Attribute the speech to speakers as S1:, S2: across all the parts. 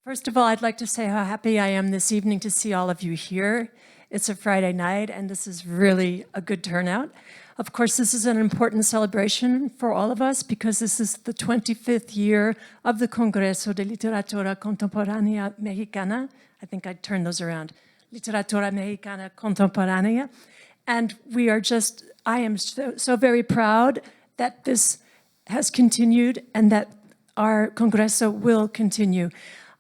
S1: First of all, I'd like to say how happy I am this evening to see all of you here. It's a Friday night, and this is really a good turnout. Of course, this is an important celebration for all of us because this is the 25th year of the Congreso de Literatura Contemporánea Mexicana. I think I'd turn those around. Literatura Mexicana Contemporánea. And we are just, I am so very proud that this has continued and that our Congreso will continue.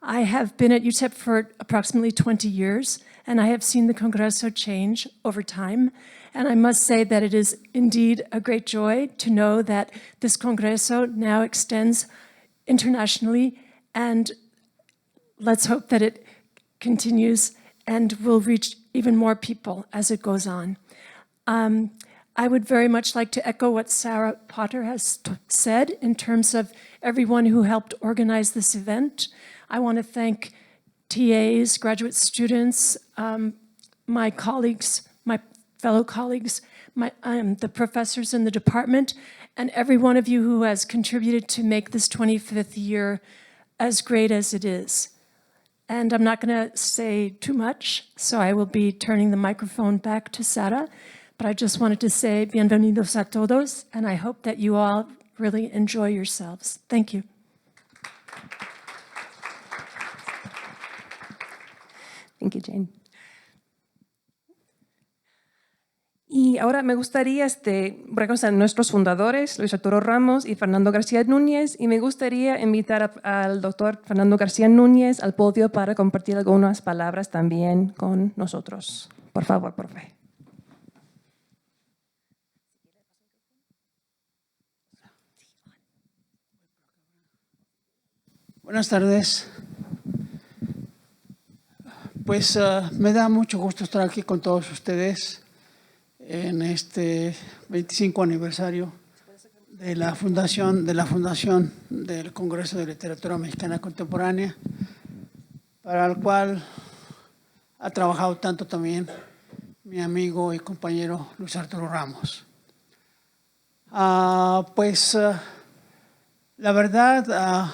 S1: I have been at UTEP for approximately 20 years, and I have seen the Congreso change over time. And I must say that it is indeed a great joy to know that this Congreso now extends internationally, and let's hope that it continues and will reach even more people as it goes on. I would very much like to echo what Sarah Potter has said in terms of everyone who helped organize this event. I want to thank TAs, graduate students, my colleagues, my fellow colleagues, the professors in the department, and every one of you who has contributed to make this 25th year as great as it is. And I'm not going to say too much, so I will be turning the microphone back to Sara. But I just wanted to say bienvenidos a todos, and I hope that you all really enjoy yourselves. Thank you.
S2: Thank you, Jane. Y ahora me gustaría reconocer a nuestros fundadores, Luis Arturo Ramos y Fernando García Núñez, y me gustaría invitar al doctor Fernando García Núñez al podio para compartir algunas palabras también con nosotros. Por favor, profe.
S3: Buenas tardes. Pues me da mucho gusto estar aquí con todos ustedes en este 25 aniversario de la fundación del Congreso de Literatura Mexicana Contemporánea, para el cual ha trabajado tanto también mi amigo y compañero Luis Arturo Ramos. La verdad,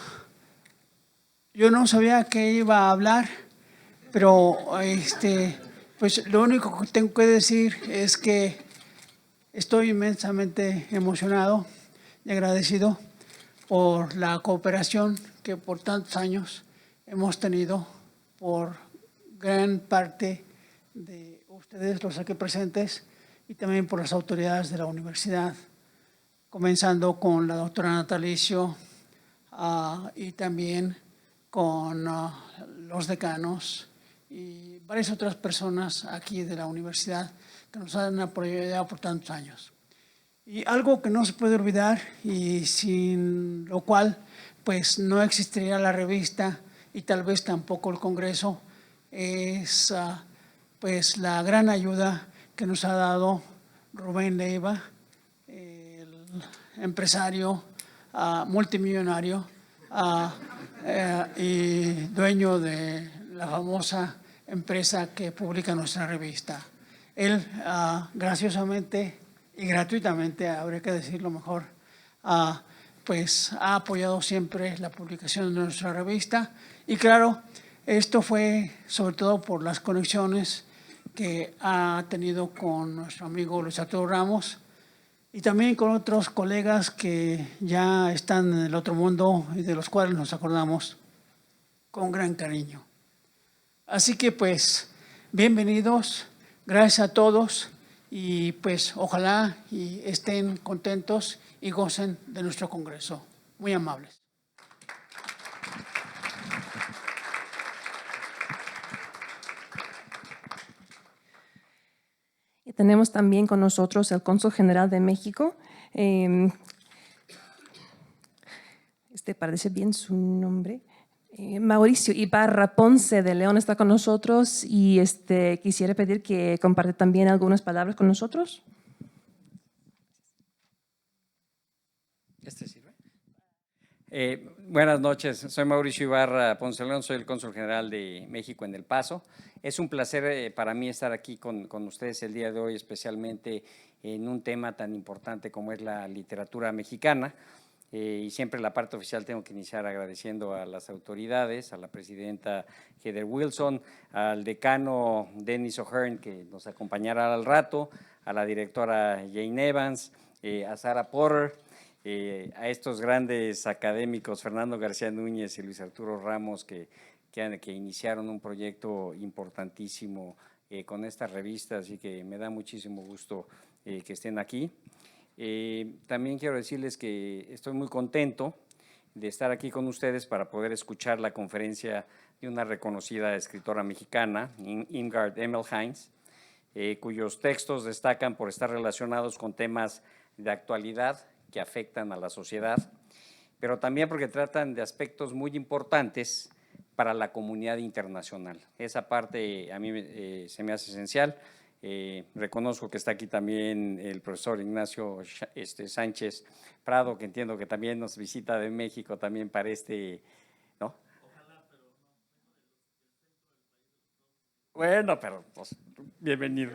S3: yo no sabía que iba a hablar, pero pues lo único que tengo que decir es que estoy inmensamente emocionado y agradecido por la cooperación que por tantos años hemos tenido por gran parte de ustedes, los aquí presentes, y también por las autoridades de la universidad, comenzando con la doctora Natalicio y también con los decanos y varias otras personas aquí de la universidad que nos han apoyado por tantos años. Y algo que no se puede olvidar y sin lo cual pues no existiría la revista y tal vez tampoco el Congreso es pues la gran ayuda que nos ha dado Rubén Leiva, el empresario multimillonario y dueño de la famosa empresa que publica nuestra revista. Él graciosamente y gratuitamente, habría que decirlo mejor, pues ha apoyado siempre la publicación de nuestra revista. Y claro, esto fue sobre todo por las conexiones que ha tenido con nuestro amigo Luis Arturo Ramos y también con otros colegas que ya están en el otro mundo y de los cuales nos acordamos con gran cariño. Así que pues, bienvenidos, gracias a todos y pues ojalá y estén contentos y gocen de nuestro Congreso. Muy amables.
S2: Y tenemos también con nosotros el Cónsul General de México. Para decir bien su nombre. Mauricio Ibarra Ponce de León está con nosotros y quisiera pedir que comparte también algunas palabras con nosotros.
S4: ¿Sirve? Buenas noches, soy Mauricio Ibarra Ponce de León, soy el Cónsul General de México en El Paso. Es un placer para mí estar aquí con ustedes el día de hoy, especialmente en un tema tan importante como es la literatura mexicana. y siempre la parte oficial tengo que iniciar agradeciendo a las autoridades, a la presidenta Heather Wilson, al decano Dennis O'Hearn, que nos acompañará al rato, a la directora Jane Evans, a Sarah Porter, a estos grandes académicos, Fernando García Núñez y Luis Arturo Ramos, que iniciaron un proyecto importantísimo con esta revista, así que me da muchísimo gusto que estén aquí. También quiero decirles que estoy muy contento de estar aquí con ustedes para poder escuchar la conferencia de una reconocida escritora mexicana, Ingard Emmelheinz, cuyos textos destacan por estar relacionados con temas de actualidad que afectan a la sociedad, pero también porque tratan de aspectos muy importantes para la comunidad internacional. Esa parte a mí se me hace esencial. Reconozco que está aquí también el profesor Ignacio Sánchez Prado, que entiendo que también nos visita de México también para ¿no? Ojalá, pero no. Bueno, pero pues, bienvenido.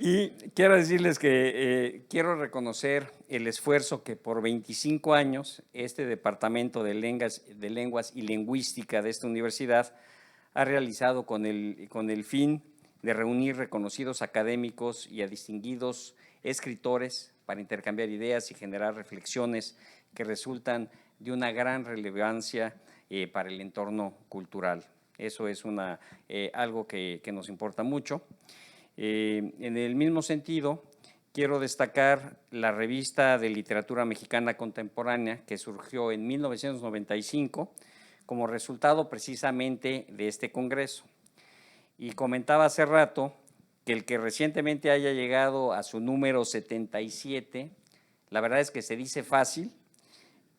S4: Y quiero decirles que quiero reconocer el esfuerzo que por 25 años este Departamento de Lenguas y Lingüística de esta universidad ha realizado con el fin de reunir reconocidos académicos y a distinguidos escritores para intercambiar ideas y generar reflexiones que resultan de una gran relevancia para el entorno cultural. Eso es algo que nos importa mucho. En el mismo sentido, quiero destacar la revista de literatura mexicana contemporánea que surgió en 1995 como resultado precisamente de este congreso. Y comentaba hace rato que el que recientemente haya llegado a su número 77, la verdad es que se dice fácil,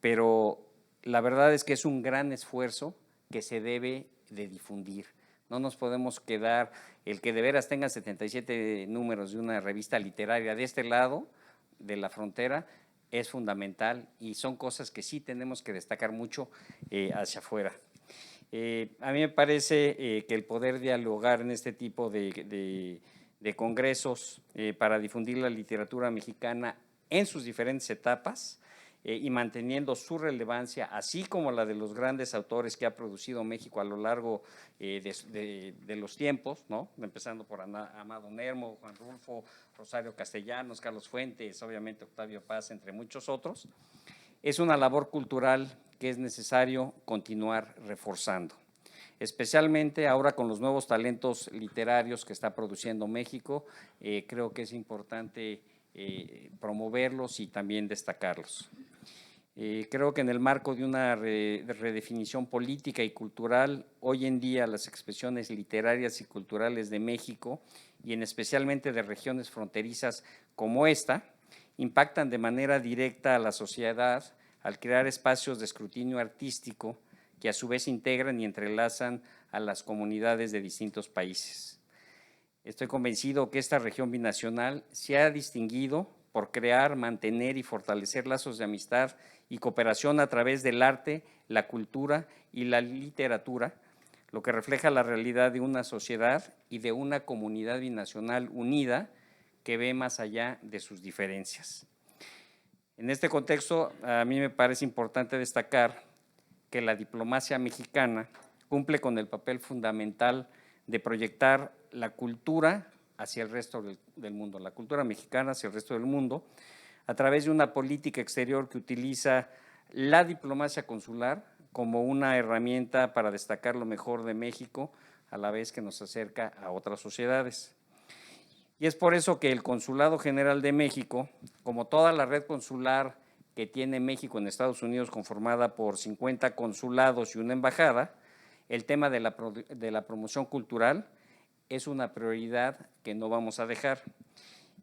S4: pero la verdad es que es un gran esfuerzo que se debe de difundir. No nos podemos quedar, el que de veras tenga 77 números de una revista literaria de este lado de la frontera es fundamental y son cosas que sí tenemos que destacar mucho hacia afuera. A mí me parece que el poder dialogar en este tipo de congresos para difundir la literatura mexicana en sus diferentes etapas y manteniendo su relevancia, así como la de los grandes autores que ha producido México a lo largo de los tiempos, ¿no? Empezando por Amado Nervo, Juan Rulfo, Rosario Castellanos, Carlos Fuentes, obviamente Octavio Paz, entre muchos otros. Es una labor cultural que es necesario continuar reforzando, especialmente ahora con los nuevos talentos literarios que está produciendo México. Creo que es importante promoverlos y también destacarlos. Creo que en el marco de una redefinición política y cultural, hoy en día las expresiones literarias y culturales de México, y en especialmente de regiones fronterizas como esta, impactan de manera directa a la sociedad al crear espacios de escrutinio artístico que a su vez integran y entrelazan a las comunidades de distintos países. Estoy convencido que esta región binacional se ha distinguido por crear, mantener y fortalecer lazos de amistad y cooperación a través del arte, la cultura y la literatura, lo que refleja la realidad de una sociedad y de una comunidad binacional unida que ve más allá de sus diferencias. En este contexto, a mí me parece importante destacar que la diplomacia mexicana cumple con el papel fundamental de proyectar la cultura hacia el resto del mundo, la cultura mexicana hacia el resto del mundo, a través de una política exterior que utiliza la diplomacia consular como una herramienta para destacar lo mejor de México, a la vez que nos acerca a otras sociedades. Y es por eso que el Consulado General de México, como toda la red consular que tiene México en Estados Unidos, conformada por 50 consulados y una embajada, el tema de la promoción cultural es una prioridad que no vamos a dejar.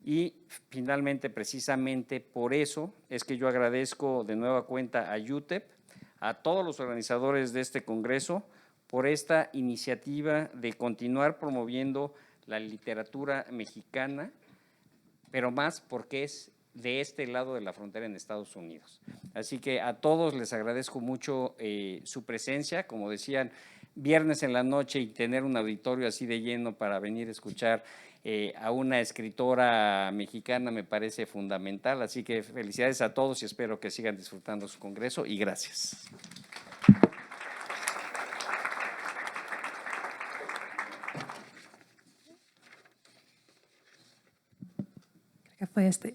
S4: Y finalmente, precisamente por eso es que yo agradezco de nueva cuenta a UTEP, a todos los organizadores de este congreso, por esta iniciativa de continuar promoviendo la literatura mexicana, pero más porque es de este lado de la frontera en Estados Unidos. Así que a todos les agradezco mucho su presencia, como decían, viernes en la noche y tener un auditorio así de lleno para venir a escuchar a una escritora mexicana me parece fundamental. Así que felicidades a todos y espero que sigan disfrutando su congreso y gracias.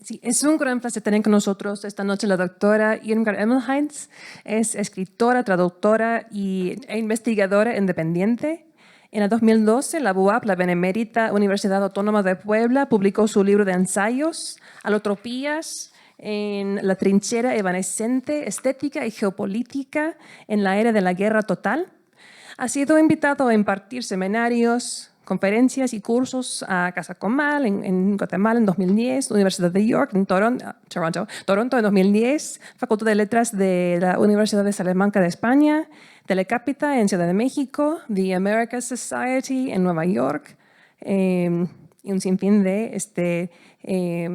S2: Sí, es un gran placer tener con nosotros esta noche la doctora Irmgard Emmelheins. Es escritora, traductora e investigadora independiente. En el 2012, la BUAP, la Benemérita Universidad Autónoma de Puebla, publicó su libro de ensayos, Alotropías en la trinchera evanescente, estética y geopolítica en la era de la guerra total. Ha sido invitado a impartir seminarios, conferencias y cursos a Casa Comal en Guatemala en 2010, Universidad de York en Toronto en 2010, Facultad de Letras de la Universidad de Salamanca de España, Telecapita en Ciudad de México, The Americas Society en Nueva York y un sinfín de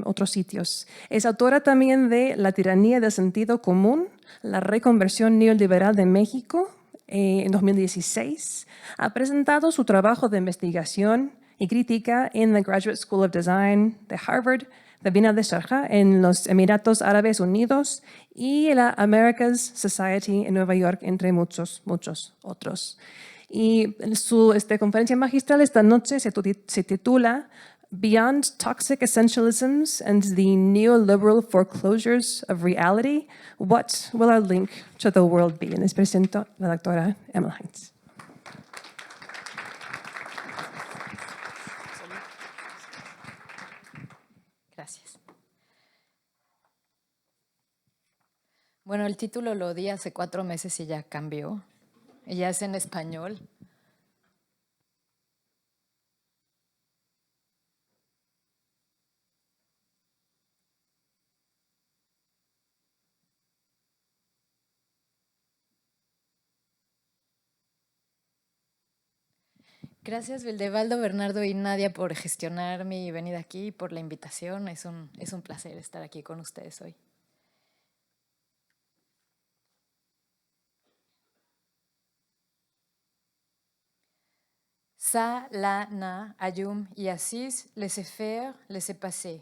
S2: otros sitios. Es autora también de La tiranía del sentido común, la reconversión neoliberal de México, en 2016, ha presentado su trabajo de investigación y crítica en la Graduate School of Design de Harvard, de Biennale de Sharjah en los Emiratos Árabes Unidos y la Americas Society en Nueva York, entre muchos otros. Y su conferencia magistral esta noche se titula Beyond Toxic Essentialisms and the Neoliberal Foreclosures of Reality, What Will Our Link to the World Be? Les presento a la doctora Emmelheins.
S5: Gracias. Bueno, el título lo di hace 4 meses y ya cambió. Y ya es en español. Gracias, Vildevaldo, Bernardo y Nadia, por gestionar mi venida aquí y por la invitación. Es un placer estar aquí con ustedes hoy. Ça, là, na, ayum y assis, laissez faire, laissez passer,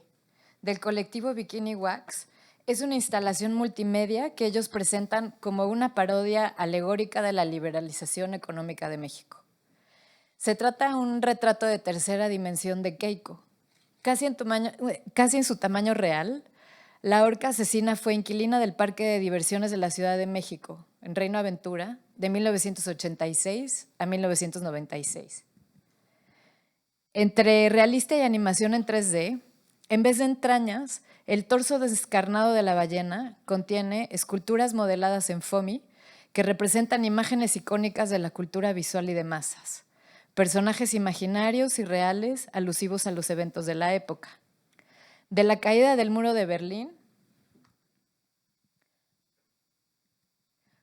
S5: del colectivo Bikini Wax, es una instalación multimedia que ellos presentan como una parodia alegórica de la liberalización económica de México. Se trata de un retrato de tercera dimensión de Keiko. Casi en su tamaño real, la orca asesina fue inquilina del Parque de Diversiones de la Ciudad de México, en Reino Aventura, de 1986 a 1996. Entre realista y animación en 3D, en vez de entrañas, el torso descarnado de la ballena contiene esculturas modeladas en foamy que representan imágenes icónicas de la cultura visual y de masas, personajes imaginarios y reales alusivos a los eventos de la época. De la caída del muro de Berlín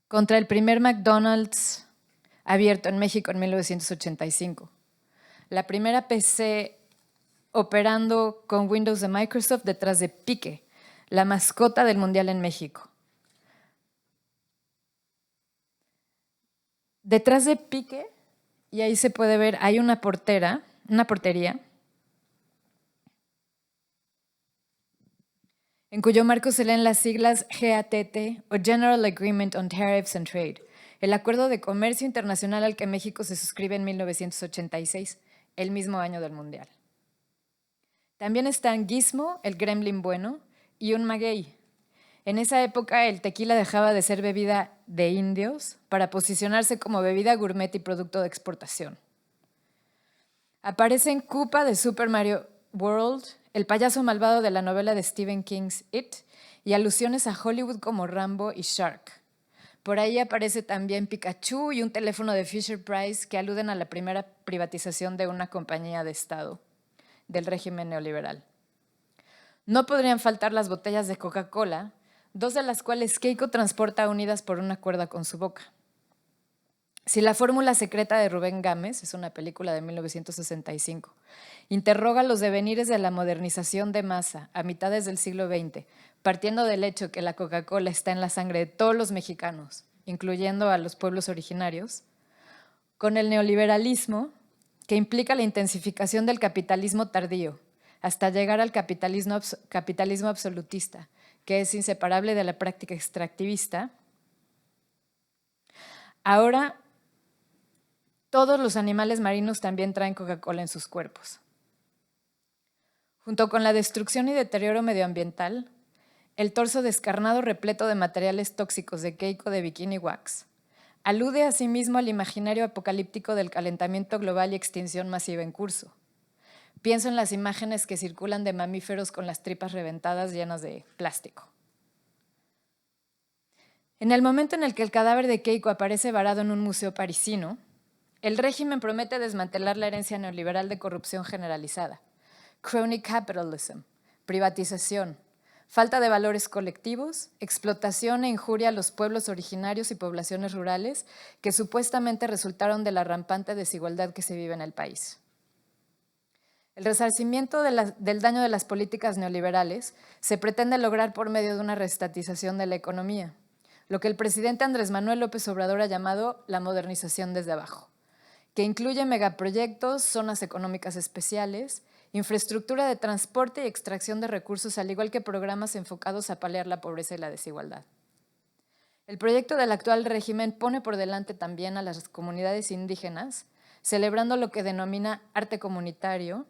S5: contra el primer McDonald's abierto en México en 1985. La primera PC operando con Windows de Microsoft detrás de Pique, la mascota del Mundial en México. Detrás de Pique, y ahí se puede ver, hay una portería, en cuyo marco se leen las siglas GATT o General Agreement on Tariffs and Trade, el acuerdo de comercio internacional al que México se suscribe en 1986, el mismo año del Mundial. También están Gizmo, el gremlin bueno, y un maguey. En esa época el tequila dejaba de ser bebida de indios para posicionarse como bebida gourmet y producto de exportación. Aparecen Koopa de Super Mario World, el payaso malvado de la novela de Stephen King's It, y alusiones a Hollywood como Rambo y Shark. Por ahí aparece también Pikachu y un teléfono de Fisher-Price que aluden a la primera privatización de una compañía de Estado del régimen neoliberal. No podrían faltar las botellas de Coca-Cola, 2 de las cuales Keiko transporta unidas por una cuerda con su boca. Si la fórmula secreta de Rubén Gámez, es una película de 1965, interroga los devenires de la modernización de masa a mitades del siglo XX, partiendo del hecho que la Coca-Cola está en la sangre de todos los mexicanos, incluyendo a los pueblos originarios, con el neoliberalismo que implica la intensificación del capitalismo tardío, hasta llegar al capitalismo absolutista, que es inseparable de la práctica extractivista. Ahora, todos los animales marinos también traen Coca-Cola en sus cuerpos. Junto con la destrucción y deterioro medioambiental, el torso descarnado repleto de materiales tóxicos de Keiko de Bikini Wax alude asimismo al imaginario apocalíptico del calentamiento global y extinción masiva en curso. Pienso en las imágenes que circulan de mamíferos con las tripas reventadas llenas de plástico. En el momento en el que el cadáver de Keiko aparece varado en un museo parisino, el régimen promete desmantelar la herencia neoliberal de corrupción generalizada, crony capitalism, privatización, falta de valores colectivos, explotación e injuria a los pueblos originarios y poblaciones rurales que supuestamente resultaron de la rampante desigualdad que se vive en el país. El resarcimiento del daño de las políticas neoliberales se pretende lograr por medio de una reestatización de la economía, lo que el presidente Andrés Manuel López Obrador ha llamado la modernización desde abajo, que incluye megaproyectos, zonas económicas especiales, infraestructura de transporte y extracción de recursos, al igual que programas enfocados a paliar la pobreza y la desigualdad. El proyecto del actual régimen pone por delante también a las comunidades indígenas, celebrando lo que denomina arte comunitario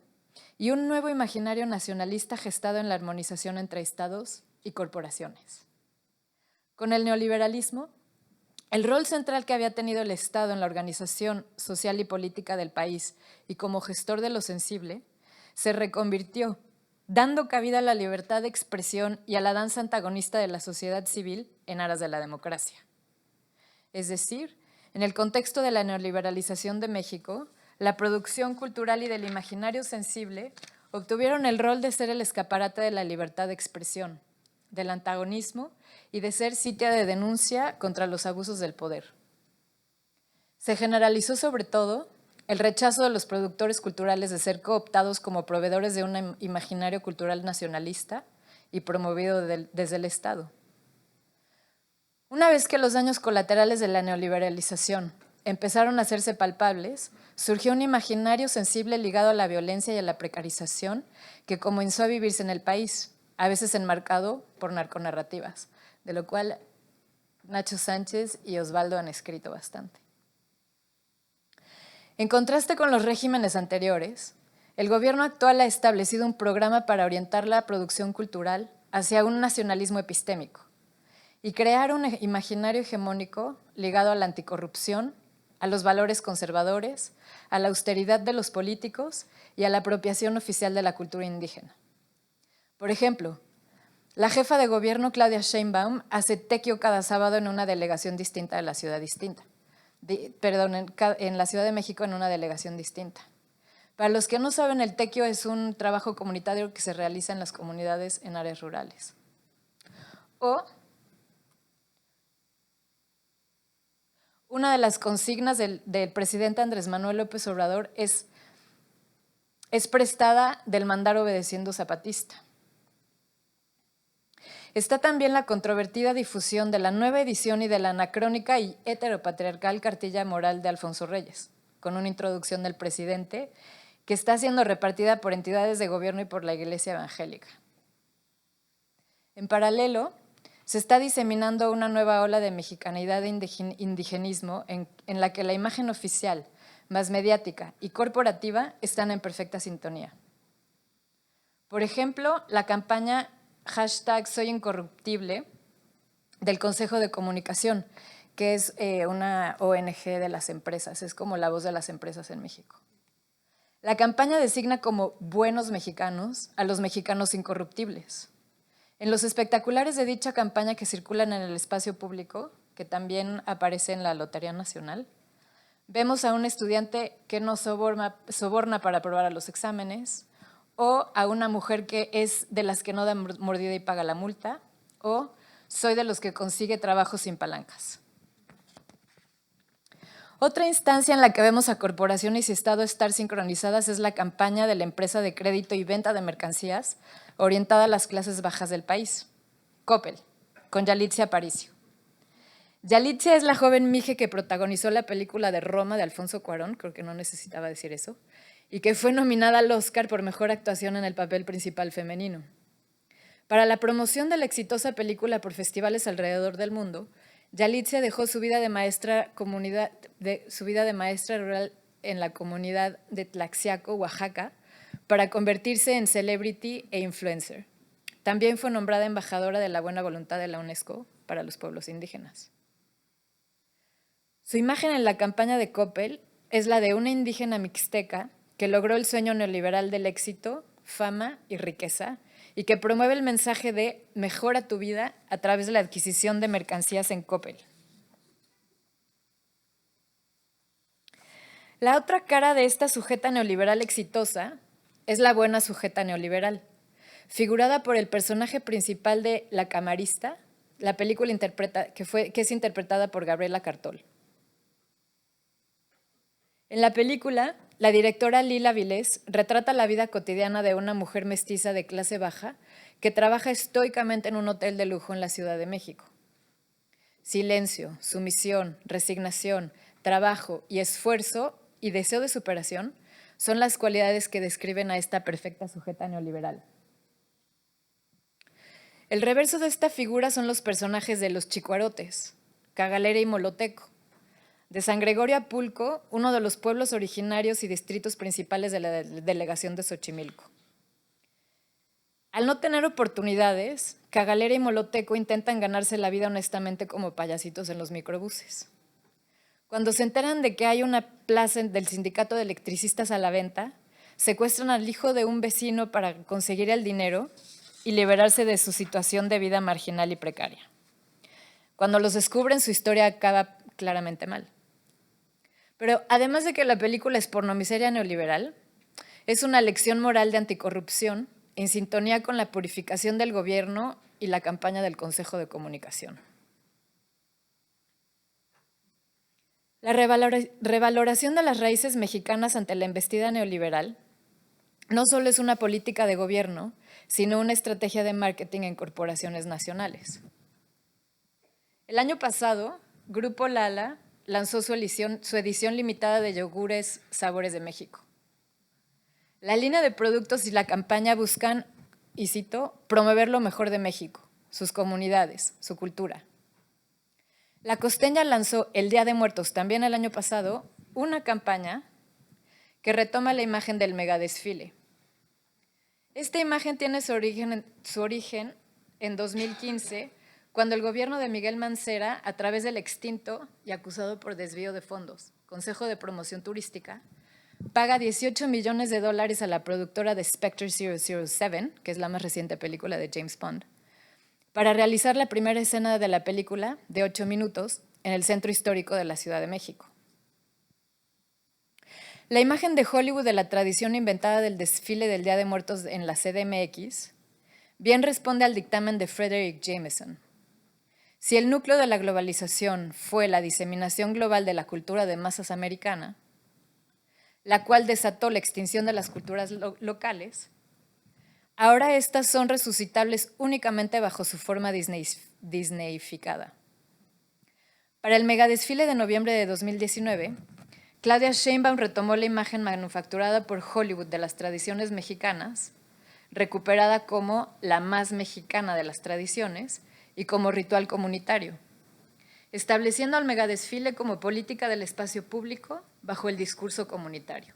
S5: y un nuevo imaginario nacionalista gestado en la armonización entre estados y corporaciones. Con el neoliberalismo, el rol central que había tenido el Estado en la organización social y política del país y como gestor de lo sensible, se reconvirtió, dando cabida a la libertad de expresión y a la danza antagonista de la sociedad civil en aras de la democracia. Es decir, en el contexto de la neoliberalización de México, la producción cultural y del imaginario sensible obtuvieron el rol de ser el escaparate de la libertad de expresión, del antagonismo y de ser sitio de denuncia contra los abusos del poder. Se generalizó sobre todo el rechazo de los productores culturales de ser cooptados como proveedores de un imaginario cultural nacionalista y promovido desde el Estado. Una vez que los daños colaterales de la neoliberalización empezaron a hacerse palpables, surgió un imaginario sensible ligado a la violencia y a la precarización que comenzó a vivirse en el país, a veces enmarcado por narconarrativas, de lo cual Nacho Sánchez y Osvaldo han escrito bastante. En contraste con los regímenes anteriores, el gobierno actual ha establecido un programa para orientar la producción cultural hacia un nacionalismo epistémico y crear un imaginario hegemónico ligado a la anticorrupción, a los valores conservadores, a la austeridad de los políticos y a la apropiación oficial de la cultura indígena. Por ejemplo, la jefa de gobierno, Claudia Sheinbaum, hace tequio cada sábado en una delegación distinta de la ciudad distinta. En la Ciudad de México en una delegación distinta. Para los que no saben, el tequio es un trabajo comunitario que se realiza en las comunidades en áreas rurales. O una de las consignas del presidente Andrés Manuel López Obrador es prestada del mandar obedeciendo zapatista. Está también la controvertida difusión de la nueva edición y de la anacrónica y heteropatriarcal cartilla moral de Alfonso Reyes, con una introducción del presidente que está siendo repartida por entidades de gobierno y por la Iglesia Evangélica. En paralelo, se está diseminando una nueva ola de mexicanidad e indigenismo en la que la imagen oficial, más mediática y corporativa están en perfecta sintonía. Por ejemplo, la campaña #SoyIncorruptible del Consejo de Comunicación, que es una ONG de las empresas, es como la voz de las empresas en México. La campaña designa como buenos mexicanos a los mexicanos incorruptibles. En los espectaculares de dicha campaña que circulan en el espacio público, que también aparece en la Lotería Nacional, vemos a un estudiante que no soborna para aprobar a los exámenes, o a una mujer que es de las que no da mordida y paga la multa, o soy de los que consigue trabajo sin palancas. Otra instancia en la que vemos a corporaciones y Estado estar sincronizadas es la campaña de la empresa de crédito y venta de mercancías orientada a las clases bajas del país, Coppel, con Yalitza Aparicio. Yalitza es la joven mije que protagonizó la película de Roma de Alfonso Cuarón, creo que no necesitaba decir eso, y que fue nominada al Oscar por mejor actuación en el papel principal femenino. Para la promoción de la exitosa película por festivales alrededor del mundo, Yalitza dejó su vida de maestra rural en la comunidad de Tlaxiaco, Oaxaca, para convertirse en celebrity e influencer. También fue nombrada embajadora de la buena voluntad de la UNESCO para los pueblos indígenas. Su imagen en la campaña de Coppel es la de una indígena mixteca que logró el sueño neoliberal del éxito, fama y riqueza, y que promueve el mensaje de mejora tu vida a través de la adquisición de mercancías en Coppel. La otra cara de esta sujeta neoliberal exitosa es la buena sujeta neoliberal, figurada por el personaje principal de La Camarista, la película que es interpretada por Gabriela Cartol. En la película, la directora Lila Vilés retrata la vida cotidiana de una mujer mestiza de clase baja que trabaja estoicamente en un hotel de lujo en la Ciudad de México. Silencio, sumisión, resignación, trabajo y esfuerzo y deseo de superación son las cualidades que describen a esta perfecta sujeta neoliberal. El reverso de esta figura son los personajes de los chicuarotes, Cagalera y Moloteco, de San Gregorio Apulco, uno de los pueblos originarios y distritos principales de la delegación de Xochimilco. Al no tener oportunidades, Cagalera y Moloteco intentan ganarse la vida honestamente como payasitos en los microbuses. Cuando se enteran de que hay una plaza del sindicato de electricistas a la venta, secuestran al hijo de un vecino para conseguir el dinero y liberarse de su situación de vida marginal y precaria. Cuando los descubren, su historia acaba claramente mal. Pero además de que la película es pornomiseria neoliberal, es una lección moral de anticorrupción en sintonía con la purificación del gobierno y la campaña del Consejo de Comunicación. La revaloración de las raíces mexicanas ante la embestida neoliberal no solo es una política de gobierno, sino una estrategia de marketing en corporaciones nacionales. El año pasado, Grupo Lala lanzó su edición limitada de yogures Sabores de México. La línea de productos y la campaña buscan, y cito, promover lo mejor de México, sus comunidades, su cultura. La Costeña lanzó el Día de Muertos, también el año pasado, una campaña que retoma la imagen del megadesfile. Esta imagen tiene su origen en 2015, cuando el gobierno de Miguel Mancera, a través del extinto y acusado por desvío de fondos Consejo de Promoción Turística, paga $18 millones a la productora de Spectre 007, que es la más reciente película de James Bond, para realizar la primera escena de la película de 8 minutos en el centro histórico de la Ciudad de México. La imagen de Hollywood de la tradición inventada del desfile del Día de Muertos en la CDMX bien responde al dictamen de Frederick Jameson. Si el núcleo de la globalización fue la diseminación global de la cultura de masas americana, la cual desató la extinción de las culturas locales, ahora estas son resucitables únicamente bajo su forma disneyficada. Para el megadesfile de noviembre de 2019, Claudia Sheinbaum retomó la imagen manufacturada por Hollywood de las tradiciones mexicanas, recuperada como la más mexicana de las tradiciones y como ritual comunitario, estableciendo al megadesfile como política del espacio público bajo el discurso comunitario.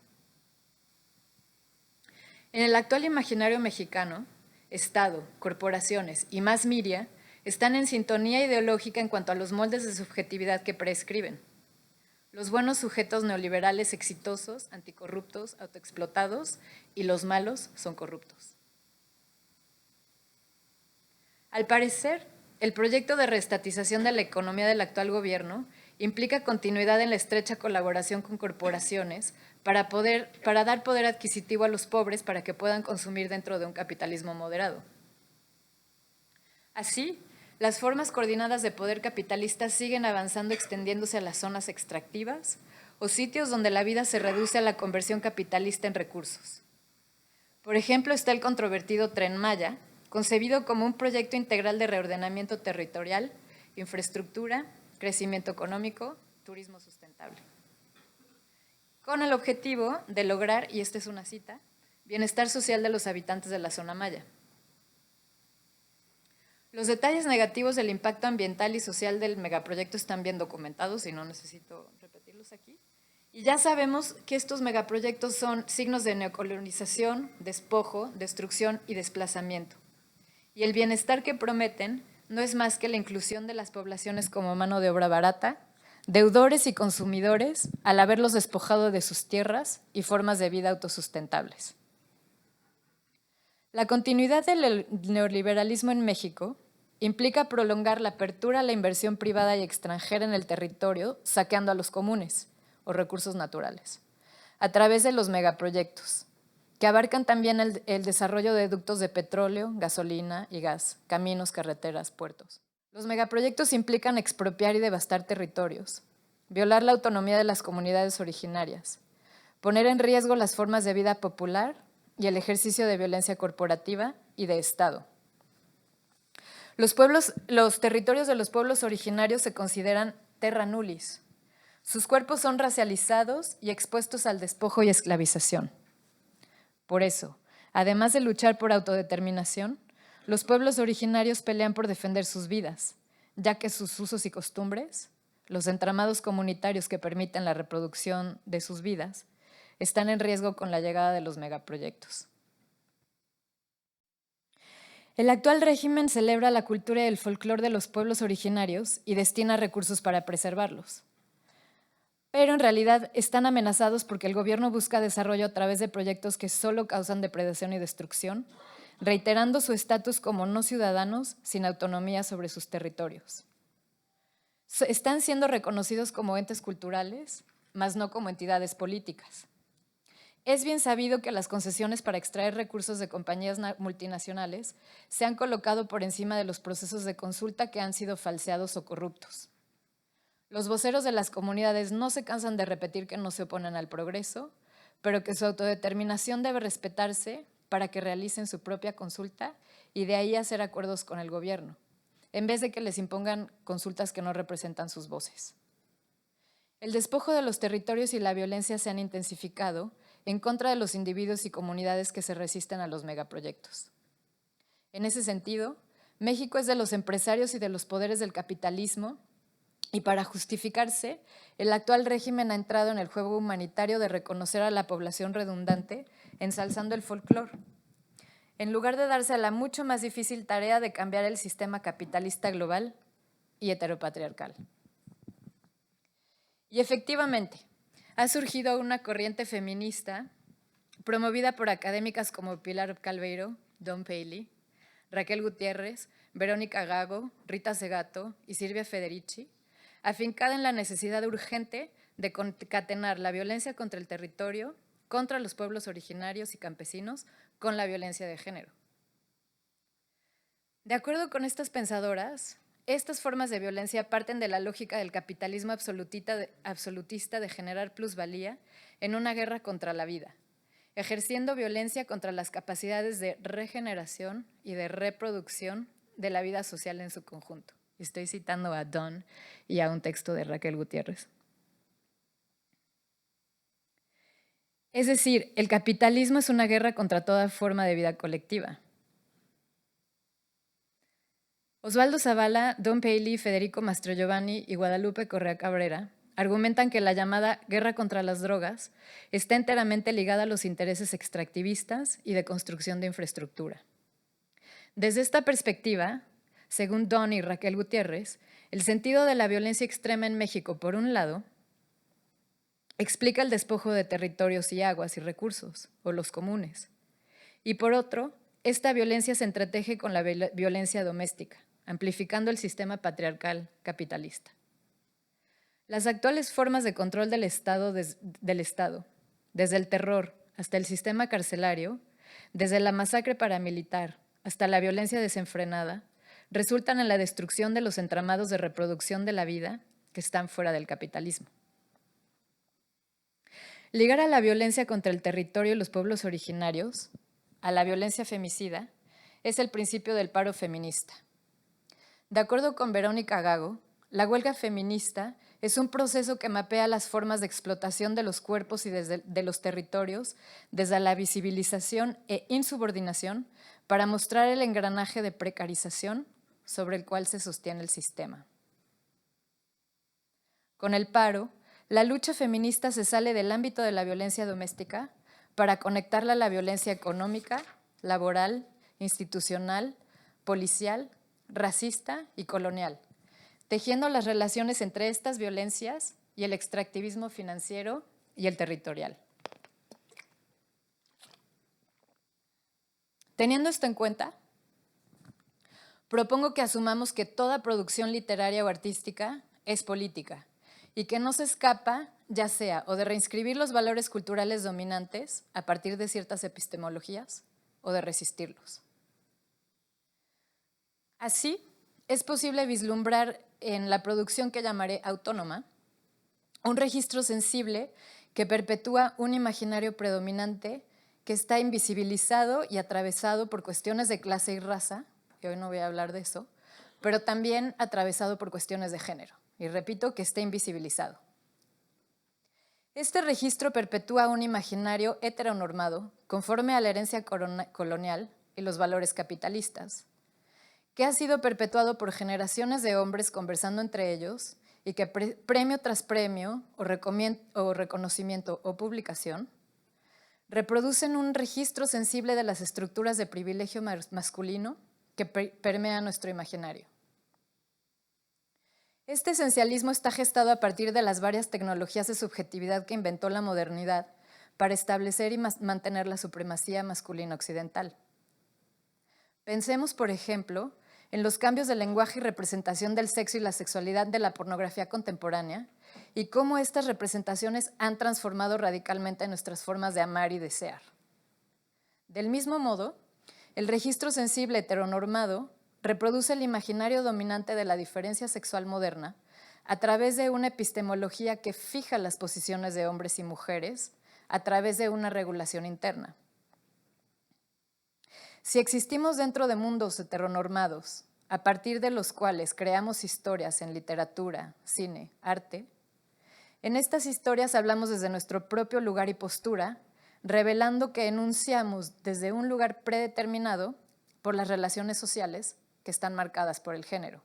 S5: En el actual imaginario mexicano, Estado, corporaciones y más media están en sintonía ideológica en cuanto a los moldes de subjetividad que prescriben. Los buenos sujetos neoliberales exitosos, anticorruptos, autoexplotados, y los malos son corruptos. Al parecer, el proyecto de reestatización de la economía del actual gobierno implica continuidad en la estrecha colaboración con corporaciones para dar poder adquisitivo a los pobres para que puedan consumir dentro de un capitalismo moderado. Así, las formas coordinadas de poder capitalista siguen avanzando, extendiéndose a las zonas extractivas o sitios donde la vida se reduce a la conversión capitalista en recursos. Por ejemplo, está el controvertido Tren Maya, concebido como un proyecto integral de reordenamiento territorial, infraestructura crecimiento económico, turismo sustentable. Con el objetivo de lograr, y esta es una cita, bienestar social de los habitantes de la zona maya. Los detalles negativos del impacto ambiental y social del megaproyecto están bien documentados y no necesito repetirlos aquí. Y ya sabemos que estos megaproyectos son signos de neocolonización, despojo, destrucción y desplazamiento. Y el bienestar que prometen no es más que la inclusión de las poblaciones como mano de obra barata, deudores y consumidores, al haberlos despojado de sus tierras y formas de vida autosustentables. La continuidad del neoliberalismo en México implica prolongar la apertura a la inversión privada y extranjera en el territorio, saqueando a los comunes o recursos naturales, a través de los megaproyectos, que abarcan también el desarrollo de ductos de petróleo, gasolina y gas, caminos, carreteras, puertos. Los megaproyectos implican expropiar y devastar territorios, violar la autonomía de las comunidades originarias, poner en riesgo las formas de vida popular y el ejercicio de violencia corporativa y de Estado. Los territorios de los pueblos originarios se consideran terra nullis. Sus cuerpos son racializados y expuestos al despojo y esclavización. Por eso, además de luchar por autodeterminación, los pueblos originarios pelean por defender sus vidas, ya que sus usos y costumbres, los entramados comunitarios que permiten la reproducción de sus vidas, están en riesgo con la llegada de los megaproyectos. El actual régimen celebra la cultura y el folclore de los pueblos originarios y destina recursos para preservarlos. Pero en realidad están amenazados porque el gobierno busca desarrollo a través de proyectos que solo causan depredación y destrucción, reiterando su estatus como no ciudadanos sin autonomía sobre sus territorios. Están siendo reconocidos como entes culturales, mas no como entidades políticas. Es bien sabido que las concesiones para extraer recursos de compañías multinacionales se han colocado por encima de los procesos de consulta que han sido falseados o corruptos. Los voceros de las comunidades no se cansan de repetir que no se oponen al progreso, pero que su autodeterminación debe respetarse para que realicen su propia consulta y de ahí hacer acuerdos con el gobierno, en vez de que les impongan consultas que no representan sus voces. El despojo de los territorios y la violencia se han intensificado en contra de los individuos y comunidades que se resisten a los megaproyectos. En ese sentido, México es de los empresarios y de los poderes del capitalismo, y para justificarse, el actual régimen ha entrado en el juego humanitario de reconocer a la población redundante, ensalzando el folclore, en lugar de darse a la mucho más difícil tarea de cambiar el sistema capitalista global y heteropatriarcal. Y efectivamente, ha surgido una corriente feminista promovida por académicas como Pilar Calveiro, Dawn Paley, Raquel Gutiérrez, Verónica Gago, Rita Segato y Silvia Federici, afincada en la necesidad urgente de concatenar la violencia contra el territorio, contra los pueblos originarios y campesinos, con la violencia de género. De acuerdo con estas pensadoras, estas formas de violencia parten de la lógica del capitalismo absolutista de generar plusvalía en una guerra contra la vida, ejerciendo violencia contra las capacidades de regeneración y de reproducción de la vida social en su conjunto. Estoy citando a Dawn y a un texto de Raquel Gutiérrez. Es decir, el capitalismo es una guerra contra toda forma de vida colectiva. Osvaldo Zavala, Dawn Paley, Federico Mastrogiovanni y Guadalupe Correa Cabrera argumentan que la llamada guerra contra las drogas está enteramente ligada a los intereses extractivistas y de construcción de infraestructura. Desde esta perspectiva, según Dawn y Raquel Gutiérrez, el sentido de la violencia extrema en México, por un lado, explica el despojo de territorios y aguas y recursos, o los comunes, y por otro, esta violencia se entreteje con la violencia doméstica, amplificando el sistema patriarcal capitalista. Las actuales formas de control del Estado, desde el terror hasta el sistema carcelario, desde la masacre paramilitar hasta la violencia desenfrenada, resultan en la destrucción de los entramados de reproducción de la vida que están fuera del capitalismo. Ligar a la violencia contra el territorio y los pueblos originarios, a la violencia femicida, es el principio del paro feminista. De acuerdo con Verónica Gago, la huelga feminista es un proceso que mapea las formas de explotación de los cuerpos y de los territorios desde la visibilización e insubordinación para mostrar el engranaje de precarización sobre el cual se sostiene el sistema. Con el paro, la lucha feminista se sale del ámbito de la violencia doméstica para conectarla a la violencia económica, laboral, institucional, policial, racista y colonial, tejiendo las relaciones entre estas violencias y el extractivismo financiero y el territorial. Teniendo esto en cuenta, propongo que asumamos que toda producción literaria o artística es política y que no se escapa, ya sea o de reinscribir los valores culturales dominantes a partir de ciertas epistemologías o de resistirlos. Así, es posible vislumbrar en la producción que llamaré autónoma un registro sensible que perpetúa un imaginario predominante que está invisibilizado y atravesado por cuestiones de clase y raza, y hoy no voy a hablar de eso, pero también atravesado por cuestiones de género. Y repito, que esté invisibilizado. Este registro perpetúa un imaginario heteronormado conforme a la herencia colonial y los valores capitalistas, que ha sido perpetuado por generaciones de hombres conversando entre ellos y que premio tras premio o reconocimiento o publicación reproducen un registro sensible de las estructuras de privilegio masculino que permea nuestro imaginario. Este esencialismo está gestado a partir de las varias tecnologías de subjetividad que inventó la modernidad para establecer y mantener la supremacía masculina occidental. Pensemos, por ejemplo, en los cambios de lenguaje y representación del sexo y la sexualidad de la pornografía contemporánea y cómo estas representaciones han transformado radicalmente nuestras formas de amar y desear. Del mismo modo, el registro sensible heteronormado reproduce el imaginario dominante de la diferencia sexual moderna a través de una epistemología que fija las posiciones de hombres y mujeres a través de una regulación interna. Si existimos dentro de mundos heteronormados, a partir de los cuales creamos historias en literatura, cine, arte, en estas historias hablamos desde nuestro propio lugar y postura, revelando que enunciamos desde un lugar predeterminado por las relaciones sociales que están marcadas por el género.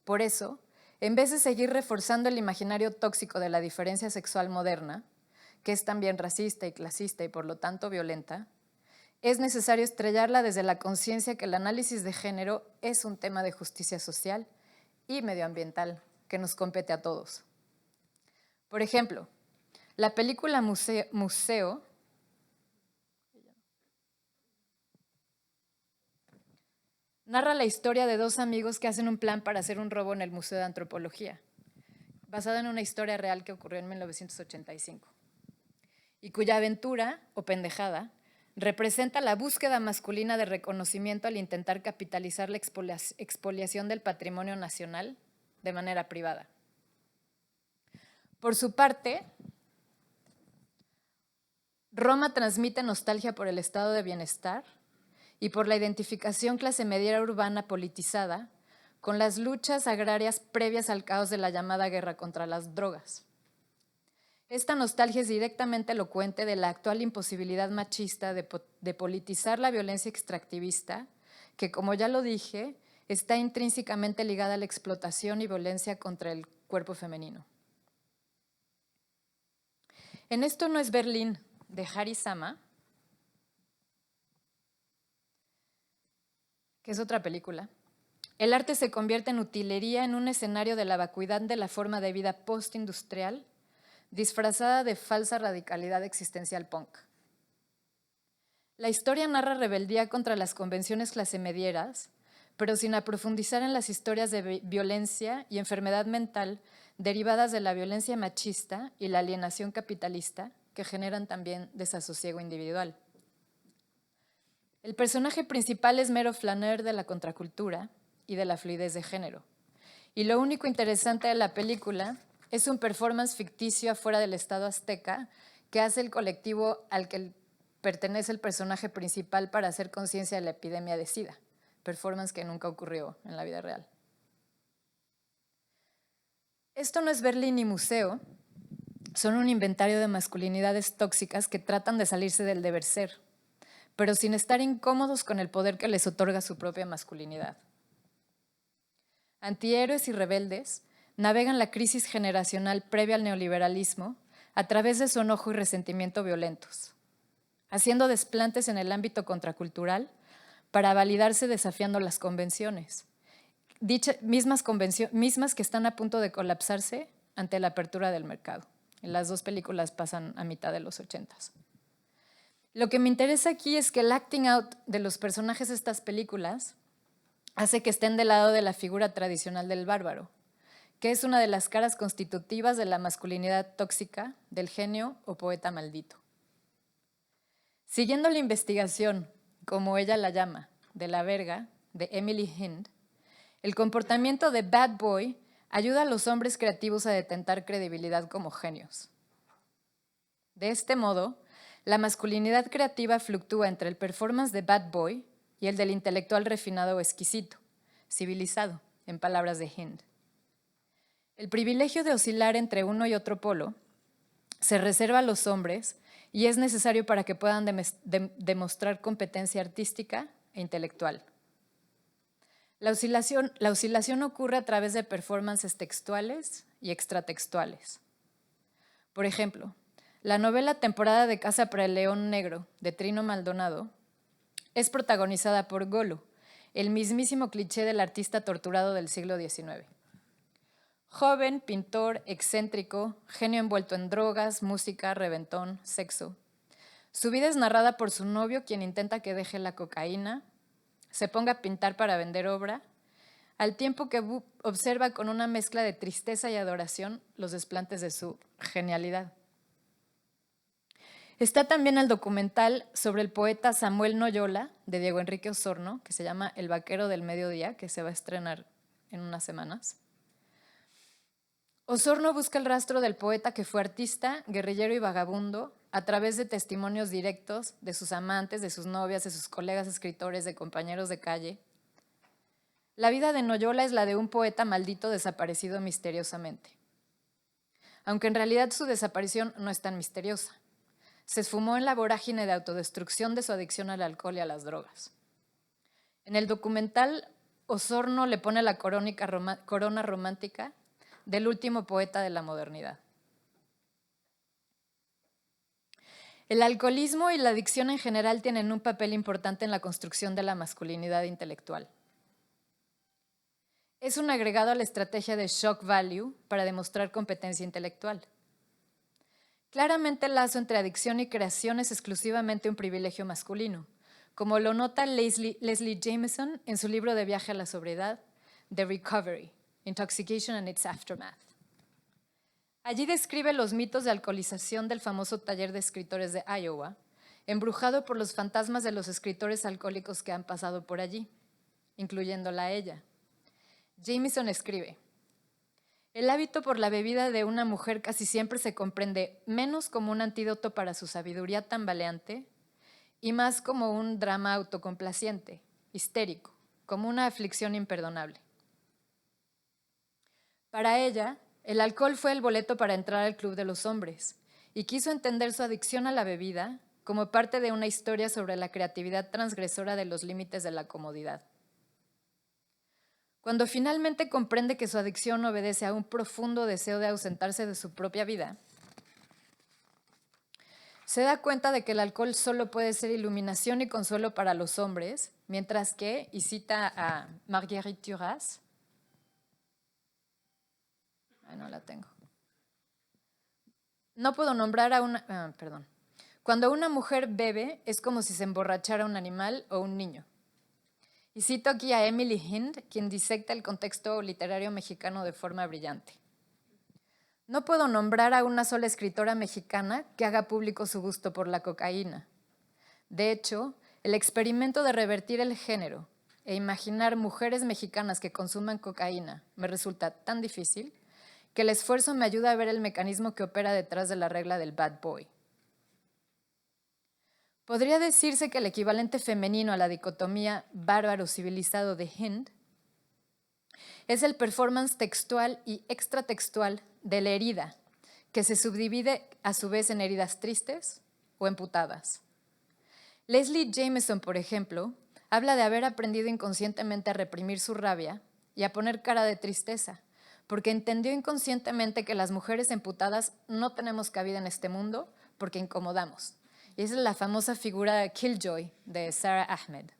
S5: Por eso, en vez de seguir reforzando el imaginario tóxico de la diferencia sexual moderna, que es también racista y clasista y por lo tanto violenta, es necesario estrellarla desde la conciencia que el análisis de género es un tema de justicia social y medioambiental que nos compete a todos. Por ejemplo, la película Museo narra la historia de dos amigos que hacen un plan para hacer un robo en el Museo de Antropología, basada en una historia real que ocurrió en 1985, y cuya aventura, o pendejada, representa la búsqueda masculina de reconocimiento al intentar capitalizar la expoliación del patrimonio nacional de manera privada. Por su parte, Roma transmite nostalgia por el estado de bienestar y por la identificación clase mediera urbana politizada con las luchas agrarias previas al caos de la llamada guerra contra las drogas. Esta nostalgia es directamente elocuente de la actual imposibilidad machista de politizar la violencia extractivista, que, como ya lo dije, está intrínsecamente ligada a la explotación y violencia contra el cuerpo femenino. En Esto no es Berlín, de Harry Sama, que es otra película, el arte se convierte en utilería en un escenario de la vacuidad de la forma de vida postindustrial, disfrazada de falsa radicalidad existencial punk. La historia narra rebeldía contra las convenciones clasemedieras, pero sin aprofundizar en las historias de violencia y enfermedad mental derivadas de la violencia machista y la alienación capitalista que generan también desasosiego individual. El personaje principal es mero flaneur de la contracultura y de la fluidez de género. Y lo único interesante de la película es un performance ficticio afuera del estado azteca que hace el colectivo al que pertenece el personaje principal para hacer conciencia de la epidemia de SIDA, performance que nunca ocurrió en la vida real. Esto no es Berlín ni museo, son un inventario de masculinidades tóxicas que tratan de salirse del deber ser, pero sin estar incómodos con el poder que les otorga su propia masculinidad. Antihéroes y rebeldes navegan la crisis generacional previa al neoliberalismo a través de su enojo y resentimiento violentos, haciendo desplantes en el ámbito contracultural para validarse desafiando las convenciones, mismas que están a punto de colapsarse ante la apertura del mercado. Las dos películas pasan a mitad de los 80s. Lo que me interesa aquí es que el acting out de los personajes de estas películas hace que estén del lado de la figura tradicional del bárbaro, que es una de las caras constitutivas de la masculinidad tóxica, del genio o poeta maldito. Siguiendo la investigación, como ella la llama, de la verga, de Emily Hind, el comportamiento de bad boy ayuda a los hombres creativos a detentar credibilidad como genios. De este modo, la masculinidad creativa fluctúa entre el performance de bad boy y el del intelectual refinado o exquisito, civilizado, en palabras de Hind. El privilegio de oscilar entre uno y otro polo se reserva a los hombres y es necesario para que puedan demostrar competencia artística e intelectual. La oscilación ocurre a través de performances textuales y extratextuales. Por ejemplo, la novela Temporada de caza para el león negro, de Trino Maldonado, es protagonizada por Golo, el mismísimo cliché del artista torturado del siglo XIX. Joven, pintor, excéntrico, genio envuelto en drogas, música, reventón, sexo. Su vida es narrada por su novio, quien intenta que deje la cocaína, se ponga a pintar para vender obra, al tiempo que observa con una mezcla de tristeza y adoración los desplantes de su genialidad. Está también el documental sobre el poeta Samuel Noyola, de Diego Enrique Osorno, que se llama El vaquero del mediodía, que se va a estrenar en unas semanas. Osorno busca el rastro del poeta que fue artista, guerrillero y vagabundo a través de testimonios directos de sus amantes, de sus novias, de sus colegas escritores, de compañeros de calle. La vida de Noyola es la de un poeta maldito desaparecido misteriosamente. Aunque en realidad su desaparición no es tan misteriosa. Se esfumó en la vorágine de autodestrucción de su adicción al alcohol y a las drogas. En el documental, Osorno le pone la corona romántica del último poeta de la modernidad. El alcoholismo y la adicción en general tienen un papel importante en la construcción de la masculinidad intelectual. Es un agregado a la estrategia de shock value para demostrar competencia intelectual. Claramente el lazo entre adicción y creación es exclusivamente un privilegio masculino, como lo nota Leslie Jameson en su libro de viaje a la sobriedad, The Recovery, Intoxication and its Aftermath. Allí describe los mitos de alcoholización del famoso taller de escritores de Iowa, embrujado por los fantasmas de los escritores alcohólicos que han pasado por allí, incluyéndola a ella. Jameson escribe: el hábito por la bebida de una mujer casi siempre se comprende menos como un antídoto para su sabiduría tambaleante y más como un drama autocomplaciente, histérico, como una aflicción imperdonable. Para ella, el alcohol fue el boleto para entrar al club de los hombres y quiso entender su adicción a la bebida como parte de una historia sobre la creatividad transgresora de los límites de la comodidad. Cuando finalmente comprende que su adicción obedece a un profundo deseo de ausentarse de su propia vida, se da cuenta de que el alcohol solo puede ser iluminación y consuelo para los hombres, mientras que, y cita a Marguerite Duras, no la tengo. No puedo nombrar a una... Cuando una mujer bebe es como si se emborrachara un animal o un niño. Y cito aquí a Emily Hind, quien disecta el contexto literario mexicano de forma brillante. No puedo nombrar a una sola escritora mexicana que haga público su gusto por la cocaína. De hecho, el experimento de revertir el género e imaginar mujeres mexicanas que consuman cocaína me resulta tan difícil que el esfuerzo me ayuda a ver el mecanismo que opera detrás de la regla del bad boy. Podría decirse que el equivalente femenino a la dicotomía bárbaro-civilizado de Hind es el performance textual y extratextual de la herida, que se subdivide a su vez en heridas tristes o emputadas. Leslie Jameson, por ejemplo, habla de haber aprendido inconscientemente a reprimir su rabia y a poner cara de tristeza, porque entendió inconscientemente que las mujeres emputadas no tenemos cabida en este mundo porque incomodamos. Y esa es la famosa figura de Killjoy de Sarah Ahmed.